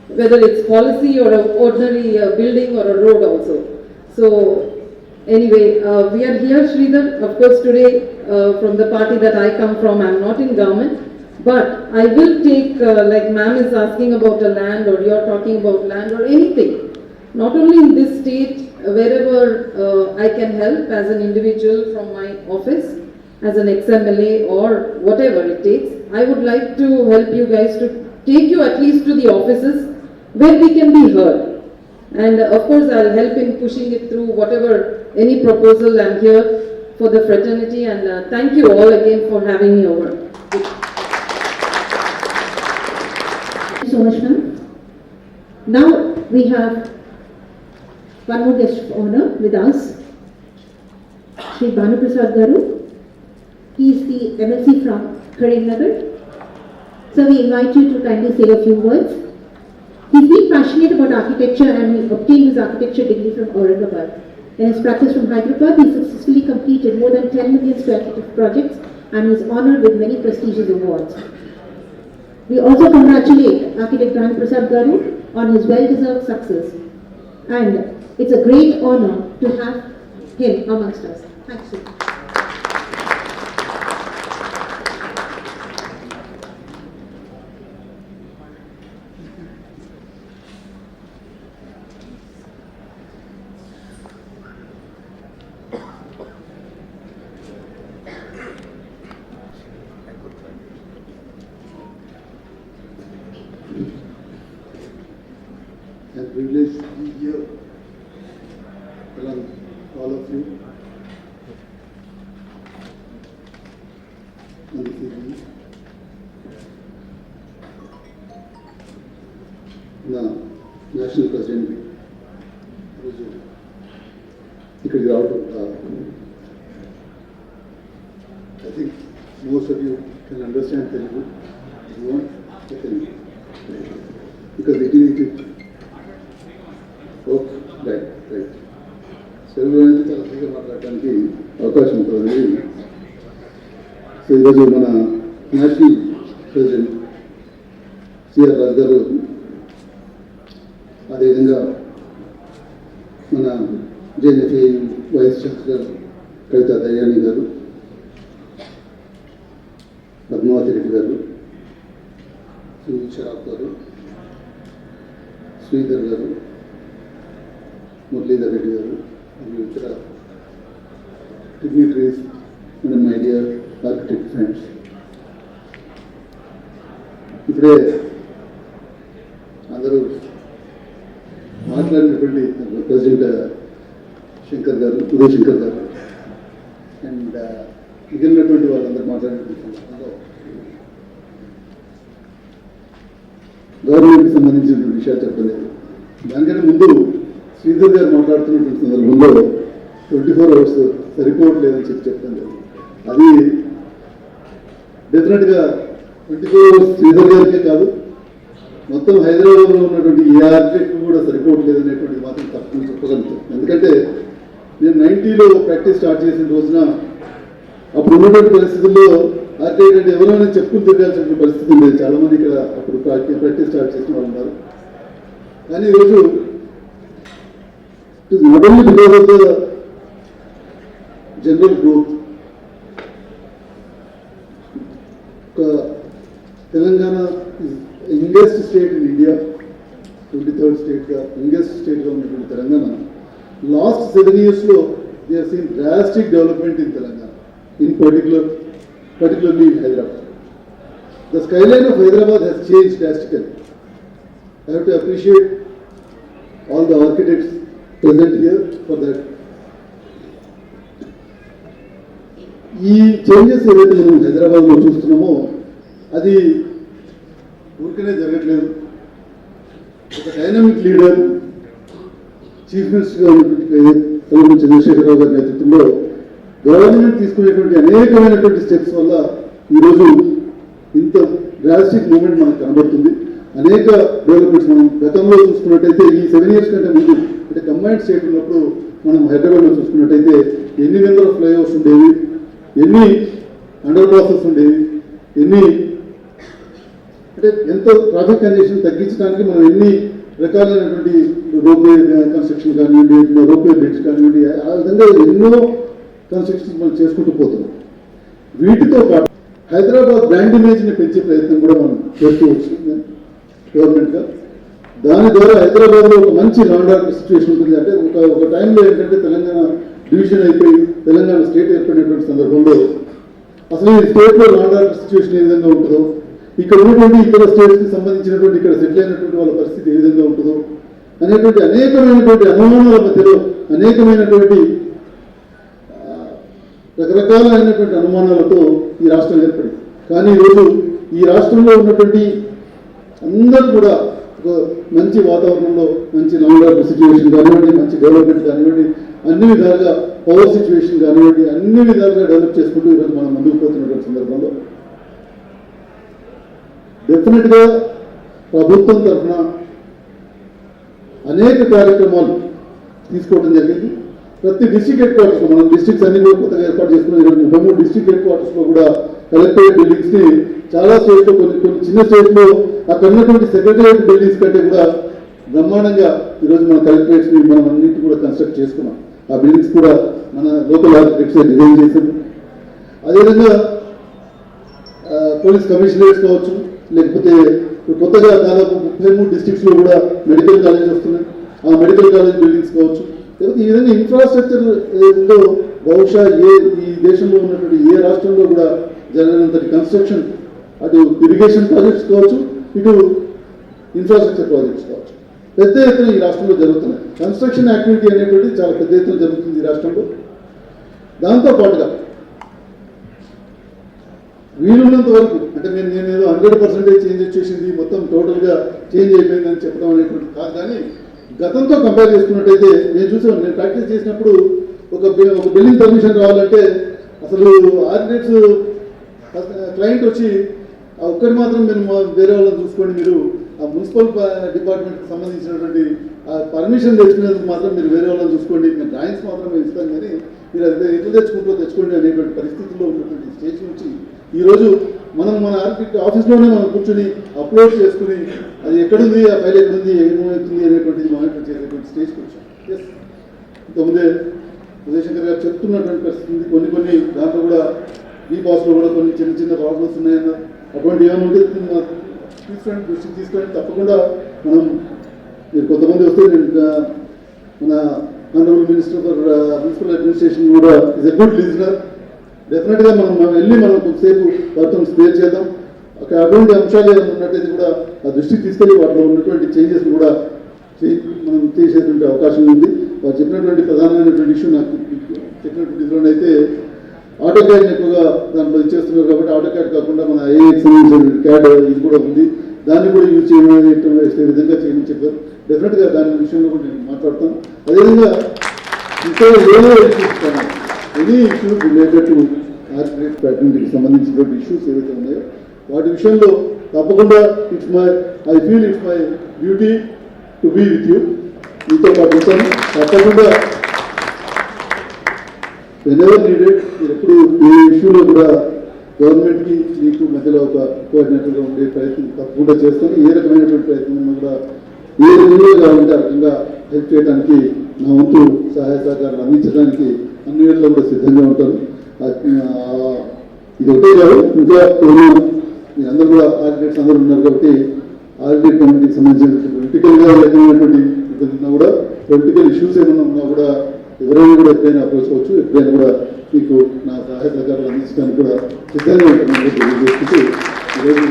whether it's policy or an ordinary building or a road also. So, anyway, we are here, Sridhar, of course today from the party that I come from, I'm not in government, but I will take, like ma'am is asking about a land, or you're talking about land or anything. Not only in this state, wherever I can help as an individual from my office, as an ex-MLA or whatever it takes, I would like to help you guys to take you at least to the offices where we can be heard. And of course, I'll help in pushing it through whatever, any proposal. I'm here for the fraternity, and thank you all again for having me over. Thank you so much, ma'am. Now we have one more guest of honor with us, Shri Banu Prasad Garu. He is the MLC from Karimnagar. So we invite you to kindly say a few words. He's been passionate about architecture and he obtained his architecture degree from Aurangabad. In his practice from Hyderabad, he successfully completed more than 10 million square feet of projects and is honored with many prestigious awards. We also congratulate architect Banu Prasad Garu on his well-deserved success. And it's a great honor to have him amongst us. Thanks so much. And privileged to be here along all of you on this evening. నా national president ఈరోజు ఇక్కడికి రావడం I think most of you can understand Telugu. You want Telugu because it is right తెలుగులో అయితే చాలా ఫ్రీగా మాట్లాడటానికి అవకాశం ఉంటుంది. సో ఈరోజు మన నేషనల్ ప్రెసిడెంట్ సిఆర్ రాజు గారు, అదేవిధంగా మన జేఎన్ఎఫ్ఏ వైస్ ఛాన్సలర్ కవితా దయాని గారు, పద్మావతి రెడ్డి గారు, సునీల్ షరాఫ్ గారు, శ్రీధర్ గారు, మురళీధర్ రెడ్డి గారు మరియు ఇతర dignitaries and my dear architect friends, ఇప్పుడే అందరూ మాట్లాడినటువంటి ప్రెసిడెంట్ శంకర్ గారు, ఉదయ్ శంకర్ గారు అండ్ మిగిలినటువంటి వాళ్ళందరూ మాట్లాడినటువంటి సందర్భంలో గవర్నమెంట్కి సంబంధించినటువంటి విషయాలు చెప్పలేదు. దానికంటే ముందు శ్రీధర్ గారు మాట్లాడుతున్నటువంటి సందర్భంలో 24 hours సరిపోవట్లేదని చెప్తాను. అది డెఫినెట్గా 24 hours శ్రీధర్ గారికే కాదు, మొత్తం హైదరాబాద్లో ఉన్నటువంటి ఏ ఆర్కిటెక్ట్ కూడా సరిపోవట్లేదు అనేటువంటిది మాత్రం తప్పని చెప్పగలుగుతాం. ఎందుకంటే నేను 90లో ప్రాక్టీస్ స్టార్ట్ చేసిన రోజున అప్పుడు ఉన్నటువంటి పరిస్థితుల్లో ఆర్కిటెక్ట్ అంటే ఎవరైనా చెప్పుకుని తిరగాల్సిన పరిస్థితి ఉండేది. చాలామంది ఇక్కడ అప్పుడు ప్రాక్టీస్ స్టార్ట్ చేసిన వాళ్ళు ఉన్నారు. కానీ ఈరోజు it is not only because of the general growth. Telangana is the youngest state in India, 23rd state, youngest state government in Telangana. Last 7 years ago, we have seen drastic development in Telangana, in particularly in Hyderabad. The skyline of Hyderabad has changed drastically. I have to appreciate all the architects present here for that. ఈ changes ఏదైతే మనం హైదరాబాద్లో చూస్తున్నామో అది ఊరికనే జరగట్లేదు. ఒక dynamic leader chief మినిస్టర్గా ఉన్నటువంటి చంద్రశేఖరరావు గారి నేతృత్వంలో గవర్నమెంట్ తీసుకునేటువంటి అనేకమైనటువంటి స్టెప్స్ వల్ల ఈరోజు ఇంత డ్రాస్టిక్ మూవ్మెంట్ మనకు కనబడుతుంది. అనేక డెవలప్మెంట్స్ మనం గతంలో చూసుకున్నట్టయితే ఈ 7 years కంటే ముందు అంటే కంబైన్డ్ స్టేట్ ఉన్నప్పుడు మనం హైదరాబాద్లో చూసుకున్నట్టయితే ఎన్ని నెంబర్ ఆఫ్ ఫ్లైఓవర్స్ ఉండేవి, ఎన్ని అండర్ పాసెస్ ఉండేవి, ఎన్ని అంటే ఎంతో ట్రాఫిక్ కంజెషన్ తగ్గించడానికి మనం ఎన్ని రకాలైనటువంటి రోప్వే కన్స్ట్రక్షన్ కానివ్వండి, రోప్వే బ్రిడ్జ్ కానివ్వండి, ఆ విధంగా ఎన్నో కన్స్ట్రక్షన్స్ మనం చేసుకుంటూ పోతున్నాం. వీటితో పాటు హైదరాబాద్ బ్రాండ్ ఇమేజ్ని పెంచే ప్రయత్నం కూడా మనం చేస్తూ వచ్చింది గవర్నమెంట్గా. దాని ద్వారా హైదరాబాద్లో ఒక మంచి లాండ్ ఆర్డర్ సిచ్యువేషన్ ఉంటుంది. అంటే ఒక టైంలో ఏంటంటే తెలంగాణ డివిజన్ అయిపోయి తెలంగాణ స్టేట్ ఏర్పడినటువంటి సందర్భంలో అసలు ఈ స్టేట్లో లాండ్ ఆర్డర్ సిచ్యువేషన్ ఏ విధంగా ఉంటుందో, ఇక్కడ ఉన్నటువంటి ఇతర స్టేట్స్కి సంబంధించినటువంటి ఇక్కడ సెటిల్ అయినటువంటి వాళ్ళ పరిస్థితి ఏ విధంగా ఉంటుందో అనేటువంటి అనేకమైనటువంటి అనుమానాల మధ్యలో అనేకమైనటువంటి రకరకాలైనటువంటి అనుమానాలతో ఈ రాష్ట్రం ఏర్పడింది. కానీ ఈరోజు ఈ రాష్ట్రంలో ఉన్నటువంటి అందరూ కూడా ఒక మంచి వాతావరణంలో మంచి లాంగ్ సిచ్యువేషన్ కానివ్వండి, మంచి డెవలప్మెంట్ కానివ్వండి, అన్ని విధాలుగా పవర్ సిచ్యువేషన్ కానివ్వండి, అన్ని విధాలుగా డెవలప్ చేసుకుంటూ ఈరోజు మనం ముందుకు పోతున్నటువంటి సందర్భంలో డెఫినెట్గా ప్రభుత్వం తరఫున అనేక కార్యక్రమాలు తీసుకోవడం జరిగింది. ప్రతి డిస్ట్రిక్ట్ హెడ్ క్వార్టర్స్లో మనం డిస్ట్రిక్ట్స్ అన్ని కూడా కొత్తగా ఏర్పాటు చేసుకున్న ఈరోజు 33 డిస్ట్రిక్ట్ హెడ్ క్వార్టర్స్లో కూడా కలెక్టరేట్ బిల్డింగ్స్ని చాలా స్టేట్లో కొన్ని చిన్న స్టేట్లో అక్కడ ఉన్నటువంటి సెక్రటరియట్ బిల్డింగ్స్ కంటే కూడా బ్రహ్మాండంగా ఈరోజు మన కలెక్టరేట్స్ని మనం అన్నింటి కూడా కన్స్ట్రక్ట్ చేసుకున్నాం. ఆ బిల్డింగ్స్ కూడా మన లోకల్ ఆర్కిటెక్ట్స్ డిజైన్ చేశారు. అదేవిధంగా పోలీస్ కమిషనరేట్స్ కావచ్చు, లేకపోతే కొత్తగా దాదాపు 33 డిస్ట్రిక్ట్స్లో కూడా మెడికల్ కాలేజ్ వస్తున్నాయి. ఆ మెడికల్ కాలేజ్ బిల్డింగ్స్ కావచ్చు, లేకపోతే ఈ విధంగా ఇన్ఫ్రాస్ట్రక్చర్ ఏదో బహుశా ఈ దేశంలో ఉన్నటువంటి ఏ రాష్ట్రంలో కూడా జరిగినంతటి కన్స్ట్రక్షన్, అటు ఇరిగేషన్ ప్రాజెక్ట్స్ కావచ్చు, ఇటు ఇన్ఫ్రాస్ట్రక్చర్ ప్రాజెక్ట్స్ కావచ్చు, పెద్ద ఎత్తున ఈ రాష్ట్రంలో జరుగుతున్నాయి. కన్స్ట్రక్షన్ యాక్టివిటీ అనేటువంటి చాలా పెద్ద ఎత్తున జరుగుతుంది ఈ రాష్ట్రంలో. దాంతోపాటుగా వీలున్నంత వరకు అంటే నేను ఏదో 100% చేంజ్ వచ్చేసింది, మొత్తం టోటల్గా చేంజ్ అయిపోయిందని చెప్పడం అనేటువంటి కాదు. కానీ గతంతో కంపేర్ చేసుకున్నట్టయితే నేను ప్రాక్టీస్ చేసినప్పుడు ఒక బిల్డింగ్ పర్మిషన్ రావాలంటే అసలు ఆర్డినెట్స్ క్లయింట్ వచ్చి ఆ ఒక్కటి మాత్రం మీరు వేరే వాళ్ళని చూసుకోండి, మీరు ఆ మున్సిపల్ డిపార్ట్మెంట్కి సంబంధించినటువంటి ఆ పర్మిషన్ తెచ్చుకునేందుకు మాత్రం మీరు వేరే వాళ్ళని చూసుకోండి, మేము డ్రాయింగ్స్ మాత్రం మేము ఇస్తాం, కానీ మీరు అది ఎట్లా తెచ్చుకోండి అనేటువంటి పరిస్థితుల్లో ఉన్నటువంటి స్టేజ్ నుంచి ఈరోజు మనం మన ఆర్కిటెక్ట్ ఆఫీస్లోనే మనం కూర్చొని అప్లోడ్ చేసుకుని అది ఎక్కడుంది, ఆ ఫైల్ ఎక్కడుంది, ఏమవుతుంది అనేటువంటిది మానిటర్ చేసేటువంటి స్టేజ్కి వచ్చాం. ఎస్, ఇంతకుముందే ఉదయశంకర్ గారు చెప్తున్నటువంటి పరిస్థితి కొన్ని దాంట్లో కూడా ఈ బాస్లో కూడా కొన్ని చిన్న ప్రాబ్లమ్స్ ఉన్నాయన్న అటువంటి ఏమైనా ఉంటే దృష్టికి తీసుకొని తప్పకుండా మనం మీరు కొంతమంది వస్తే మన honourable minister for municipal administration కూడా ఇస్ ఎ గుడ్ లిజనర్. డెఫినెట్గా మనం వెళ్ళి మనం కొంతసేపు వాటిని స్పేర్ చేద్దాం. అక్కడ అటువంటి అంశాలు ఏమైనా ఉన్నట్టయితే కూడా ఆ దృష్టికి తీసుకెళ్ళి వాటిలో ఉన్నటువంటి చేంజెస్ కూడా మనం చేసేటువంటి అవకాశం ఉంది. వారు చెప్పినటువంటి ప్రధానమైనటువంటి ఇష్యూ నాకు చెప్పినటువంటి ఇదిలోనైతే ఆటో క్యాడ్ని ఎక్కువగా దాంట్లో ఇచ్చేస్తున్నారు కాబట్టి ఆటో క్యాడ్ కాకుండా మన ఐఏఎక్స్ క్యాడ్ ఇది కూడా ఉంది, దాన్ని కూడా యూజ్ చేసే విధంగా చేయమని చెప్పారు. డెఫినెట్గా దాని విషయంలో కూడా నేను మాట్లాడతాను. అదేవిధంగా ఇంకా any issues related to architect ప్యాటర్న్కి సంబంధించినటువంటి ఇష్యూస్ ఏవైతే ఉన్నాయో వాటి విషయంలో తప్పకుండా I feel it's my duty to be with you. మీతో పాటు ఉంటాను తప్పకుండా. వెనెవర్ నీడెడ్ మీరు ఎప్పుడు ఏ ఇష్యూలో కూడా గవర్నమెంట్కి మీకు మధ్యలో ఒక కోఆర్డినేటర్గా ఉండే ప్రయత్నం తప్పకుండా చేస్తాను. ఏ రకమైనటువంటి ప్రయత్నం కూడా ఏ రకంగా కావాలంటే ఆ రకంగా హెల్ప్ చేయడానికి నా వంతు సహాయ సహకారాలు అందించడానికి అన్ని వేళల్లో కూడా సిద్ధంగా ఉంటాను. ఇది ఒకటే కాదు, ఇంకా మీరందరూ కూడా ఆర్కిటెక్ట్స్ అందరూ ఉన్నారు కాబట్టి ఆర్కిటెక్ట్ కమ్యూనిటీకి సంబంధించిన పొలిటికల్గా ఏమైనటువంటి ఉన్నా కూడా పొలిటికల్ ఇష్యూస్ ఏమైనా ఉన్నా కూడా ఎవరైనా కూడా ఎప్పుడైనా అప్రోచ్ అవ్వచ్చు. ఎప్పుడైనా కూడా మీకు నా సహాయ సహకారాలు అందించడానికి కూడా సిద్ధంగా ఉంటుందని తెలియజేసుకుంటూ ఈరోజు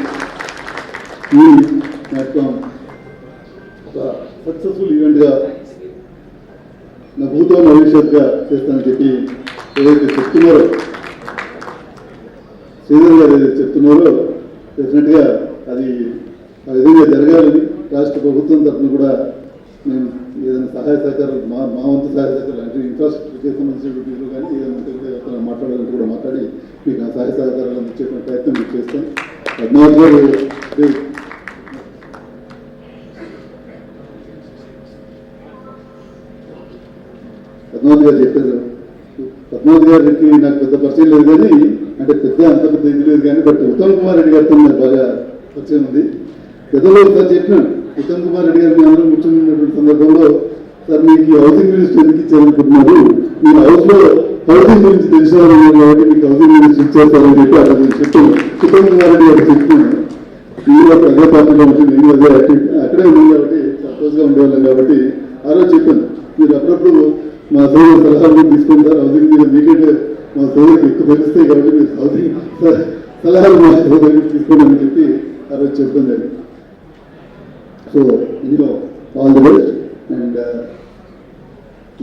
ఈ నాట్కాన్ ఒక సక్సెస్ఫుల్ ఈవెంట్గా నా భూతో భవిష్యత్తుగా చేస్తానని చెప్పి ఏదైతే చెప్తున్నారో శ్రీధర్ గారు ఏదైతే చెప్తున్నారో డెఫినెట్గా అది ఆ విధంగా జరగాలని రాష్ట్ర ప్రభుత్వం తరఫున కూడా మేము ఏదైనా సహాయ సహకారాలు మా వంతు సహాయ సహకారాలు అంటే ఇన్ఫ్రాస్ట్రక్చర్కి సంబంధించినటువంటి ఇల్లు కానీ ఏదైనా కూడా మాట్లాడాలని కూడా మాట్లాడి మీకు ఆ సహాయ సహకారాలు అందించేటువంటి ప్రయత్నం మీకు చేస్తాం. పద్మావతి గారు చెప్పారు. పద్మావతి గారికి నాకు పెద్ద పరిచయం లేదు కానీ అంటే అంత పెద్ద ఇది లేదు కానీ బట్ ఉత్తమ్ కుమార్ రెడ్డి గారితో నాకు బాగా పరిచయం ఉంది. గతంలో ఒకసారి చెప్పినాను, ఉత్తమ్ కుమార్ రెడ్డి గారిని అందరూ కూర్చున్నటువంటి సందర్భంలో సార్ మీకు హౌసింగ్ మినిస్టర్ ఎందుకు ఇచ్చారనుకుంటున్నారు, మీ హౌస్లో హౌసింగ్ గురించి తెలిసిన వాళ్ళు కాబట్టి మీకు హౌసింగ్ మినిస్టర్ ఇచ్చేస్తారని చెప్పి అక్కడ నేను చెప్పాను. ఉత్తమ్ కుమార్ రెడ్డి గారికి చెప్తున్నాను. మీరు అదే పార్టీలో ఉంటుంది, నేను అదే అక్కడే ఉన్నాను కాబట్టి సంతోషంగా ఉండేవాళ్ళం కాబట్టి ఆ రోజు చెప్పాను మీరు అప్పుడప్పుడు మా సోదరు సలహాలు తీసుకుంటారు హౌసింగ్ మీద, మీకంటే మా సోదరికి ఎక్కువ తెలుస్తాయి కాబట్టి మీరు హౌసింగ్ సలహాలు మా సోదరికి తీసుకోండి చెప్పి ఆ రోజు చెప్తుంది. సో ఇందులో ఆల్ ది బెస్ట్. అండ్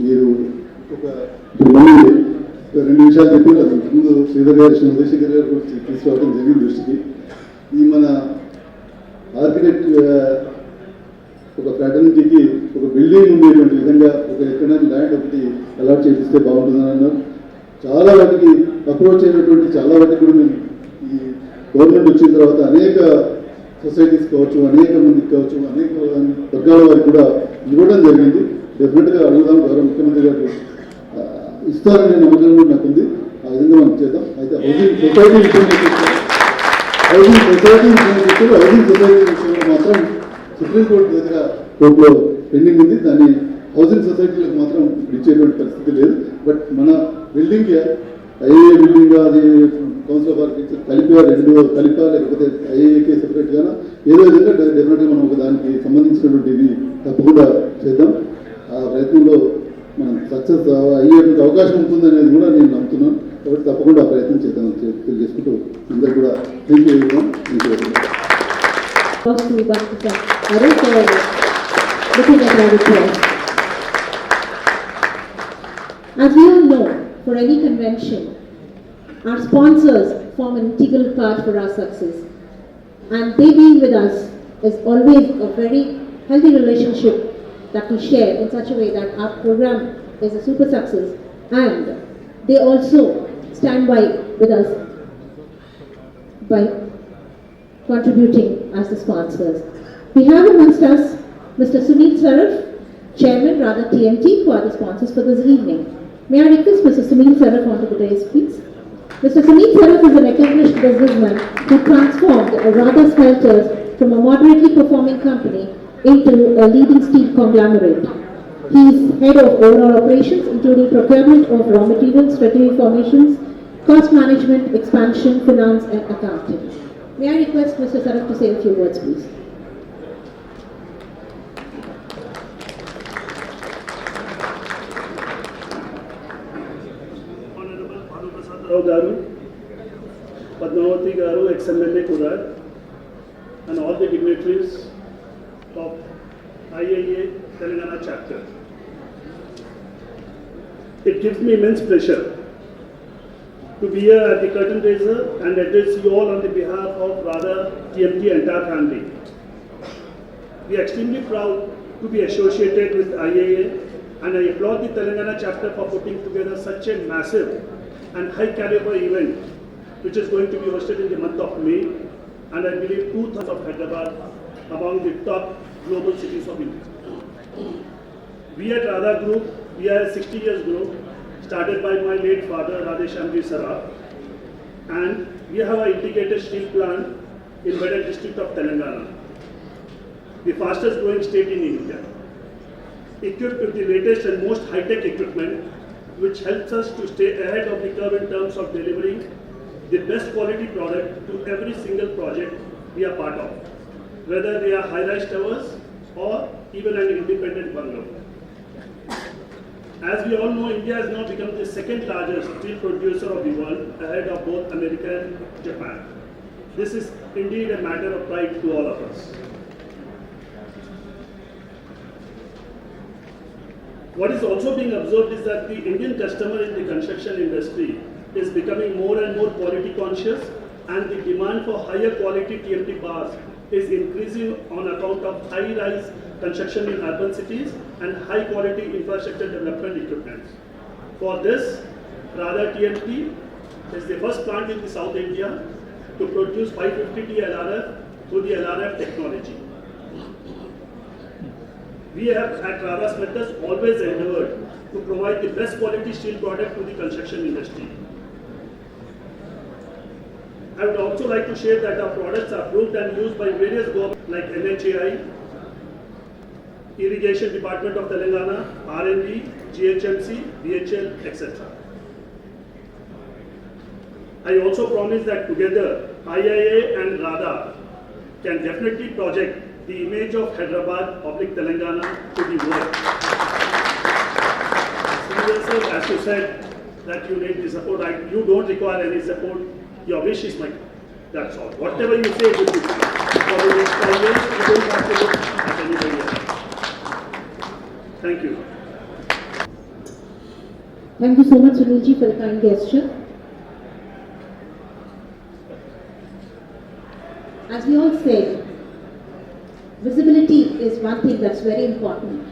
మీరు ఇప్పుడు మళ్ళీ 2 నిమిషాలు చెప్పి ముందు శ్రీధర్ గారు చంద్రశేఖర్ గారు గురించి తీసుకురావడం జరిగింది దృష్టికి. ఈ మన ఆర్కిటెక్ట్ ఉండేటువంటి విధంగా ఒక ఎక్కడైనా ల్యాండ్ ఒకటి అలాట్ చేపిస్తే బాగుంటుందని అన్నారు. చాలా వాటికి అప్రోచ్ అయినటువంటి చాలా వాటికి కూడా మేము ఈ గవర్నమెంట్ వచ్చిన తర్వాత అనేక సొసైటీస్ కావచ్చు, అనేక మందికి కావచ్చు, అనేక వర్గాల వారికి కూడా ఇవ్వడం జరిగింది. డెఫినెట్గా అడుగుదాం, గౌరవ ముఖ్యమంత్రి గారు ఇస్తారనే నమ్మకం కూడా నాకు ఉంది. ఆ విధంగా మనం చేద్దాం. అయితే హౌసింగ్ సొసైటీ విషయంలో మాత్రం సుప్రీంకోర్టు దగ్గర కోర్టులో పెండింగ్ ఉంది. దాన్ని హౌసింగ్ సొసైటీలకు మాత్రం ఇచ్చేటువంటి పరిస్థితి లేదు. బట్ మన బిల్డింగ్ ఐఏఏ బిల్డింగ్ అది కౌన్సిల్ ఆఫ్ ఆర్కిటెక్చర్ కలిపా లేకపోతే ఐఏఏకి సెపరేట్గానా ఏదో విధంగా డెఫినెట్గా మనం ఒక దానికి సంబంధించినటువంటి ఇది తప్పకుండా చేద్దాం. ఆ ప్రయత్నంలో మనం సక్సెస్ అయ్యేటువంటి అవకాశం ఉంటుంది అనేది కూడా నేను నమ్ముతున్నాను. కాబట్టి తప్పకుండా ఆ ప్రయత్నం చేద్దాం తెలియజేసుకుంటూ అందరూ కూడా థ్యాంక్ యూ ఇద్దాం. As we all know, for any convention, our sponsors form an integral part for our success. And they being with us is always a very healthy relationship that we share in such a way that our program is a super success. And they also stand by with us by contributing as the sponsors. We have amongst us Mr. Sunil Saraf, Chairman, rather TMT, who are the sponsors for this evening. May I request Mr. Sunil Saraf onto the dais, please? Mr. Sunil Saraf is an accomplished businessman who transformed Radha Smelters from a moderately performing company into a leading steel conglomerate. He is head of overall operations, including procurement of raw materials, strategy formations, cost management, expansion, finance, and accounting. May I request Mr. Saraf to say a few words, please? Garu, Padmavati Garu, ex-MLA Kudar, and all the dignitaries of IIA Telangana chapter. It gives me immense pleasure to be here at the curtain raiser and address you all on the behalf of Radha, TMT, entire family. We are extremely proud to be associated with IIA, and I applaud the Telangana chapter for putting together such a massive and high caliber event which is going to be hosted in the month of May, and I believe 2/3 of Hyderabad among the top global cities of India. We at Radha Group, we are a 60 years group started by my late father Radheshamji Saraf, and we have an integrated steel plant in Medak district of Telangana, the fastest growing state in India, equipped with the latest and most high-tech equipment which helps us to stay ahead of the curve in terms of delivering the best quality product to every single project we are part of, whether they are high-rise towers or even an independent bungalow. As we all know, India has now become the second largest steel producer of the world, ahead of both America and Japan. This is indeed a matter of pride to all of us. What is also being observed is that the Indian customer in the construction industry is becoming more and more quality conscious, and the demand for higher quality TMT bars is increasing on account of high-rise construction in urban cities and high-quality infrastructure development equipment. For this, Radha TMT is the first plant in the South India to produce 550T LRF through the LRF technology. We have at Radha Smelters always endeavored to provide the best quality steel product to the construction industry. I would also like to share that our products are approved and used by various governments like NHAI, Irrigation Department of Telangana, RNB, GHMC, BHL, etc. I also promise that together IIA and Radha can definitely project the image of Hyderabad, public Telangana to the world. Sir, as you said that you need the support, you don't require any support. Your wish is my, that's all. Whatever you say will be fine. For the next 5 years, you don't have to look at anybody else. Thank you. Thank you so much, Sunilji, for the kind gesture. As we all said, visibility is one thing that's very important.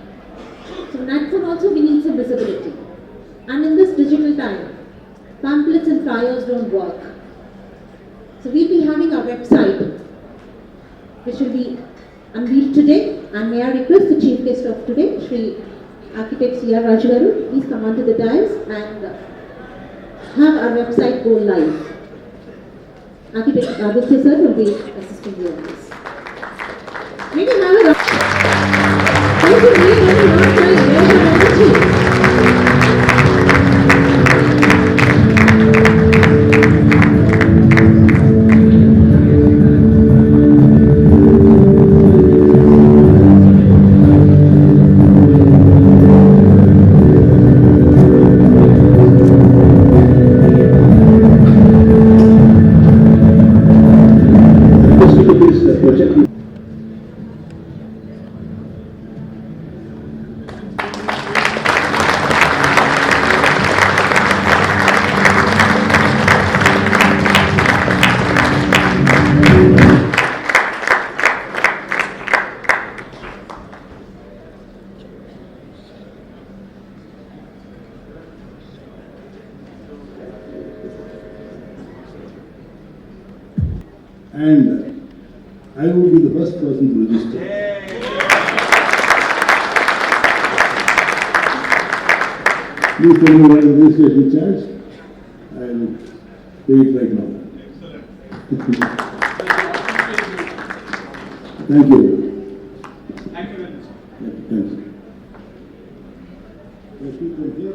So Natcon also we need some visibility. And in this digital time, pamphlets and flyers don't work. So we'll be having our website, which will be unveiled today. And may I request the chief guest of today, Shri Architect C.R. Rajagaru, please come onto the dais and have our website go live. Architect Aditya sir will be assisting you on this. May we have a thank you very much, my And I will be the first person to register. Please tell me what is the registration charge. I will pay it right now. Excellent. Thank you. Thank you very much. Thank you. Thank you.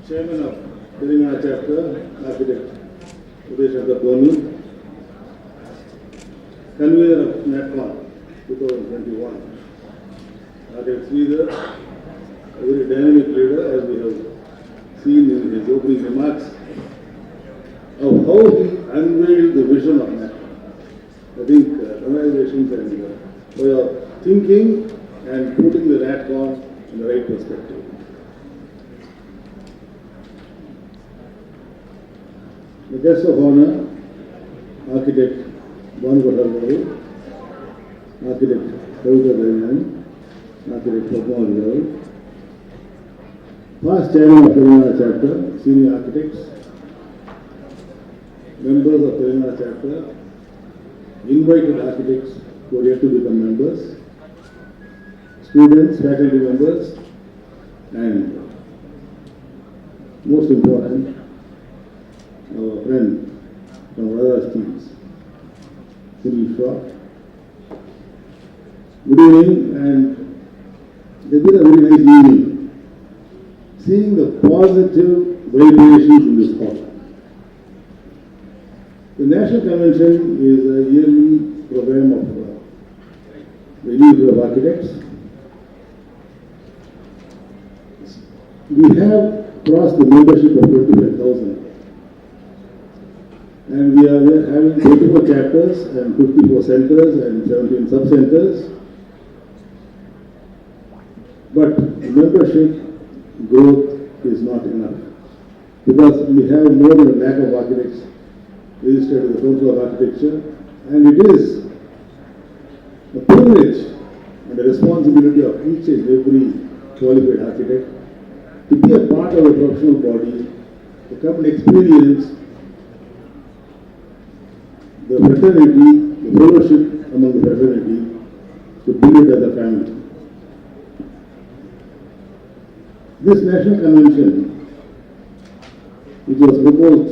Chairman of Telangana Chapter, Architect Utsav, Convener of Natcon 2021, Architect Sridhar, a very dynamic leader, as we have seen in his opening remarks, of how he unveiled the vision of Natcon. I think congratulations and for your thinking and putting the Natcon in the right perspective. The guest of honor, Architect Bhanugopalu, Architect Telugu, Architect Padma, past chairman of Telangana Chapter, senior architects, members of Telangana Chapter, invited architects who are yet to become members, students, faculty members, and most important, our friend from other teams, Sunil Shah. Good evening, and it's been a very nice evening. Seeing the positive vibrations in this hall. The National Convention is a yearly program of the Institute of Architects. We have crossed the membership of 25,000. And we are having 24 chapters and 54 centers and 17 sub-centers. But membership growth is not enough, because we have more than a lakh of architects registered in the Council of Architecture, and it is a privilege and a responsibility of each and every qualified architect to be a part of a professional body, to come and experience the fraternity, the fellowship among the fraternity, to build it as a family. This National Convention, which was proposed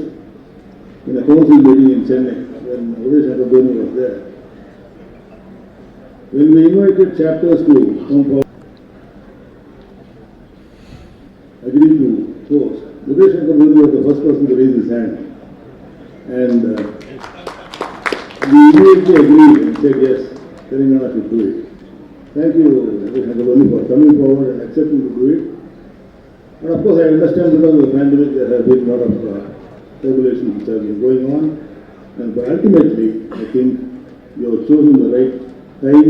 in a council meeting in Chennai, when Uday Shankar was there, when we invited chapters to come forward, agreed to host, Uday Shankar was the first person to raise his hand. And we immediately agreed and said, yes, Telangana should do it. Thank you, Uday Shankar, for coming forward and accepting to do it. And of course, I understand because of the pandemic, there have been a lot of regulations which have been going on. But ultimately, I think you have chosen the right time,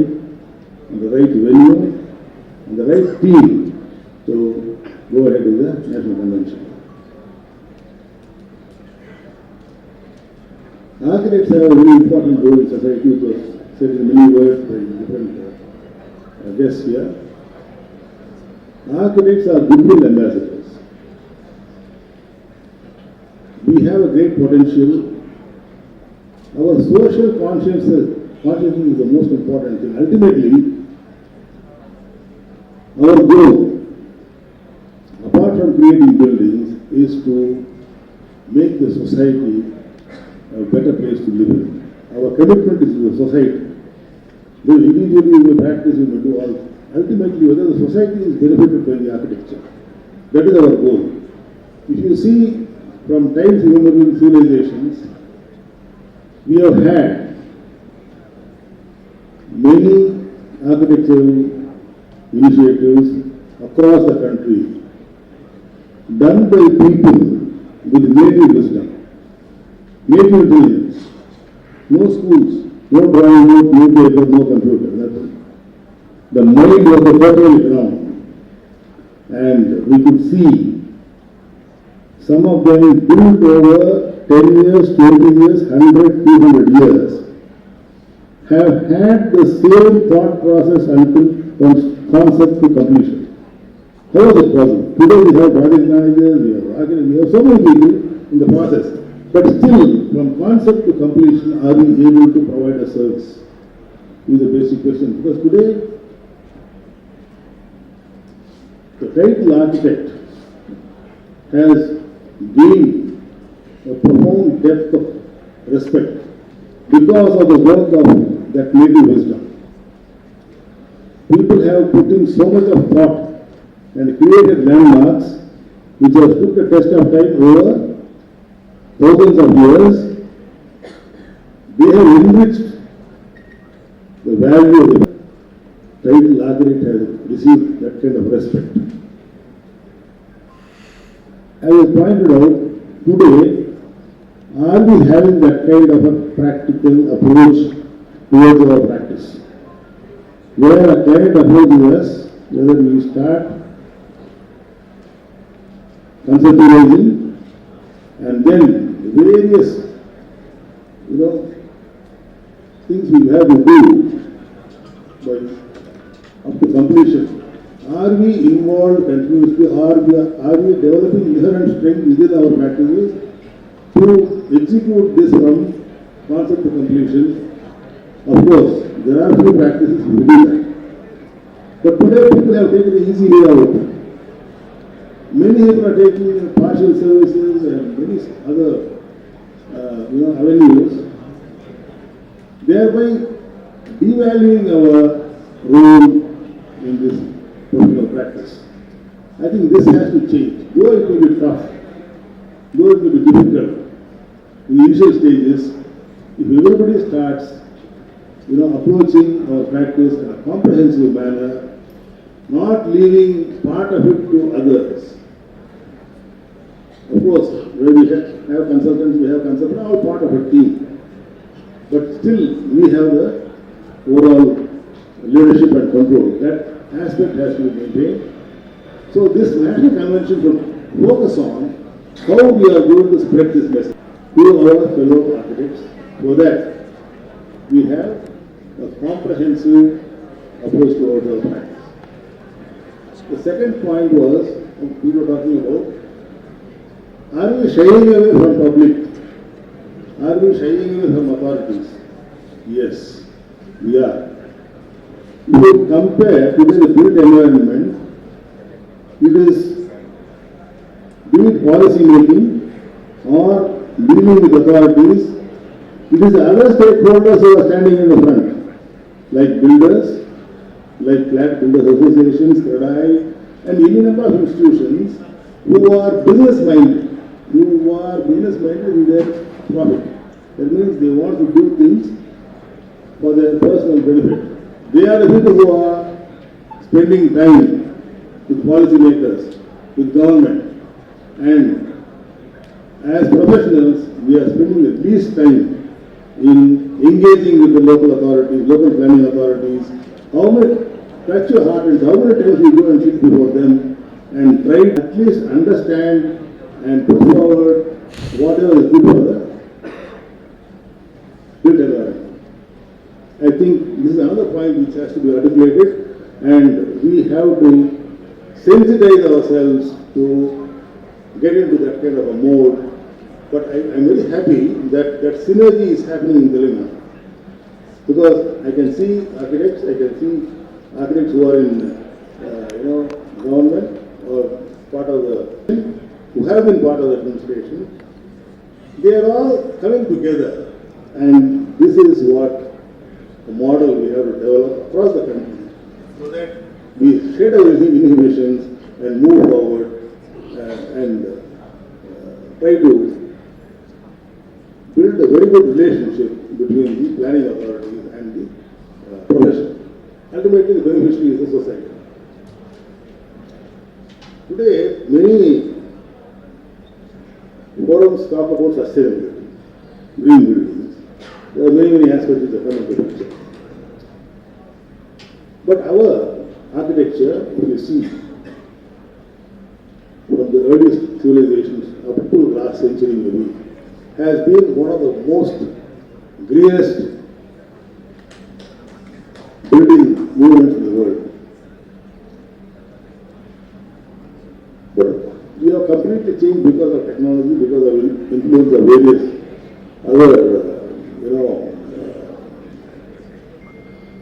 and the right venue, and the right team So go ahead with the National Convention. Architects have a very important role in society. It was said in many words by different guests here. Architects are goodwill ambassadors. We have a great potential. Our social consciousness is the most important thing. Ultimately, our goal, apart from creating buildings, is to make the society a better place to live in. Our commitment is to the society. Though individually we practice, we do all. Ultimately, whether the society is benefited by the architecture. That is our goal. If you see from times immemorial civilizations, we have had many architectural initiatives across the country done by people with native wisdom, native intelligence, no schools, no drawing, no newspaper, no computer, nothing. The mind was the fertile ground, and we could see some of them built over 10 years, 20 years, 100, 200 years, have had the same thought process until concept to completion. How is it possible? Today we have project managers, we have so many people in the process, but still, from concept to completion, are we able to provide a service? Is a basic question. Because today, the title architect has gained a profound depth of respect because of the work of that native wisdom. People have put in so much of thought and created landmarks which have stood the test of time over thousands of years. They have enriched the value of the title architect has received that kind of respect. As I pointed out, today, are we having that kind of a practical approach towards our practice? Where a client approaches us, whether we start conceptualizing and then various, things we have to do by up to completion. Are we involved continuously? Are we developing inherent strength within our practices to execute this from concept to completion? Of course, there are few practices who do that. But today people have taken the easy way out. Many people are taking partial services and many other avenues, thereby devaluing our role in this professional practice. I think this has to change. Though it will be tough, though it will be difficult in the initial stages, if everybody starts approaching our practice in a comprehensive manner, not leaving part of it to others. Of course, where we have consultants, we have consultants, all part of a team. But still, we have the overall leadership and control. That aspect has to be maintained. So this national convention should focus on how we are going to spread this message to our fellow architects so that we have a comprehensive approach towards our practice. The second point was, we were talking about, are we shying away from public? Are we shying away from authorities? Yes, we are. If you compare today the built environment, it is, be it policy making or dealing with authorities, it is the other stakeholders who are standing in the front, like builders, like flat builders associations, CREDI, and any number of institutions who are business-minded, in their profit. That means they want to do things for their personal benefit. They are the people who are spending time with policymakers, with government, and as professionals, we are spending the least time in engaging with the local authorities, local planning authorities. How many, touch your heart, and how many times we go and sit before them and try to at least understand and put forward whatever is good for the built environment. I think this is another point which has to be articulated, and we have to sensitize ourselves to get into that kind of a mode. But I'm very happy that synergy is happening in Telangana, because I can see architects who are in government or part of the, who have been part of the administration. They are all coming together, and this is what the model we have to develop across the country, so that we shed our inhibitions and move forward and try to build a very good relationship between the planning authorities and the profession. Ultimately, the beneficiary is the society. Today, many forums talk about sustainability, green buildings. There are many aspects that come into the picture. But our architecture, if you see, from the earliest civilizations up to last century maybe, has been one of the most greenest building movements in the world. But we have completely changed because of technology, because of influence of various other,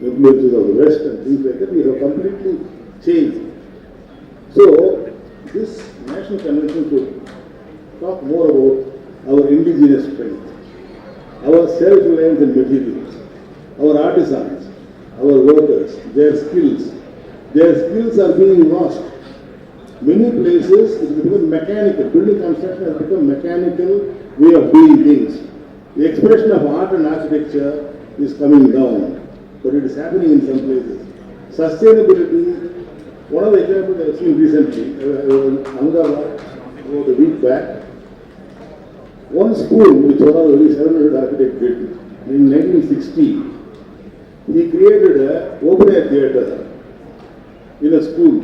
influences of the West and things like that. We have completely changed. So, this national convention should talk more about our indigenous strength, our self-reliance in materials, our artisans, our workers, their skills. Their skills are being lost. Many places it has become mechanical. Building construction has become mechanical way of doing things. The expression of art and architecture is coming down, but it is happening in some places. Sustainability, one of the examples I have seen recently, Ahmedabad, about a week back, one school which one of the very 700 architects did in 1960, he created an open-air theatre in a school,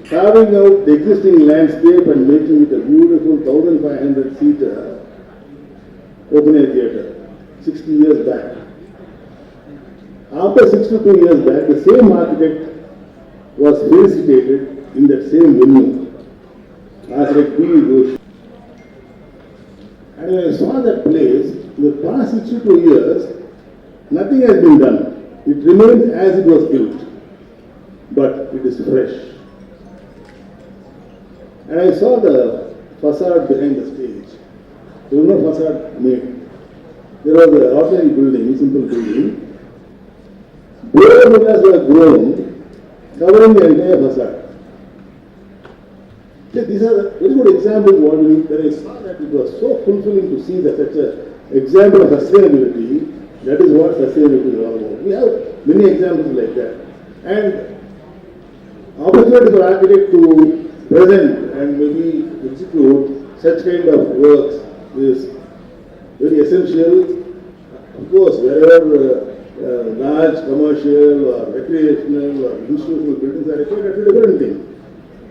carving out the existing landscape and making it a beautiful 1,500-seater open-air theatre, 60 years back. After 62 years back, the same architect was felicitated in that same venue, Architect B. Ghosh. And when I saw that place, in the past 62 years, nothing has been done. It remains as it was built, but it is fresh. And I saw the facade behind the stage. There was no facade made. There was an ordinary building, simple building. Both villas were grown, covering the entire facade. These are very good examples what we need. When I saw that, it was so fulfilling to see that such an example of sustainability. That is what sustainability is all about. We have many examples like that. And opportunity for architect to present and maybe execute such kind of works is very essential. Of course, wherever large commercial or recreational or institutional buildings are required, that's a different thing.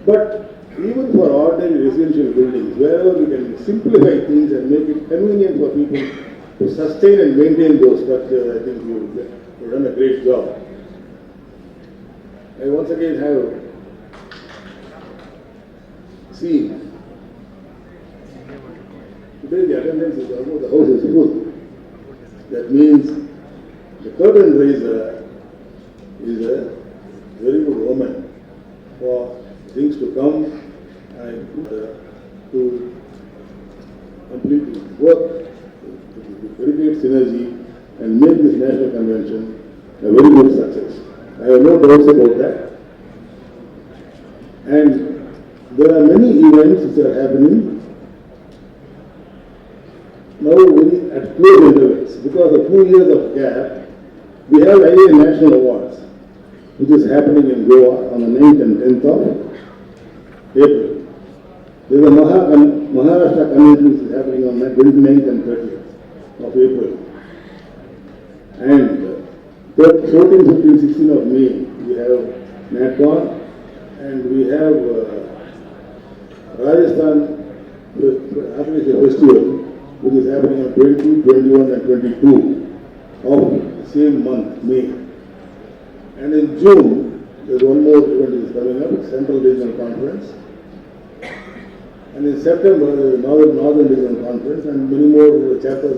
But even for ordinary residential buildings, wherever we can simplify things and make it convenient for people to sustain and maintain those structures, I think we've done a great job. I once again have seen today the attendance is almost, the house is full. That means the curtain raiser is a very good omen for things to come and to complete work with very great synergy and make this national convention a very good success. I have no doubts about that. And there are many events which are happening now very at close intervals. Because of 2 years of gap, we have IIA National Awards, which is happening in Goa on the 9th and 10th of April. There is a Maharashtra Convention which is happening on 29th and 30th of April. And 14, 15, 16 of May, we have Natcon, and we have Rajasthan Agriculture Festival, which is happening on 20, 21 and 22 of the same month, May. And in June, there's one more event is coming up, Central Regional Conference. And in September, there is Northern Regional Conference, and many more chapters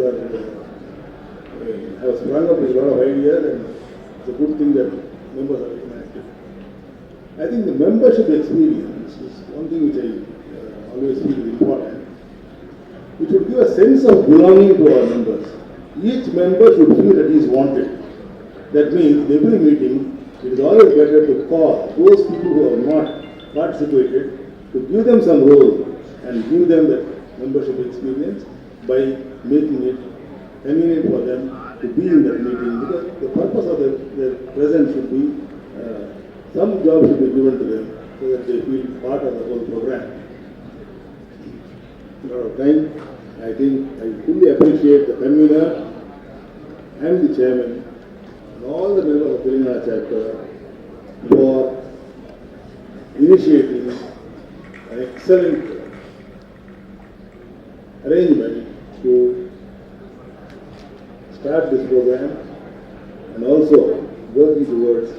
have sprung up with a lot of ideas, and it's a good thing that members are active. I think the membership experience is one thing which I always feel is important. It should give a sense of belonging to our members. Each member should feel that he is wanted. That means in every meeting, it is always better to call those people who have not participated, to give them some role and give them that membership experience by making it convenient for them to be in that meeting, because the purpose of their presence should be some job should be given to them so that they feel part of the whole program. A lot of time, I think I fully appreciate the convener and the chairman and all the members of Telangana chapter for initiating an excellent arrangement to start this program and also working towards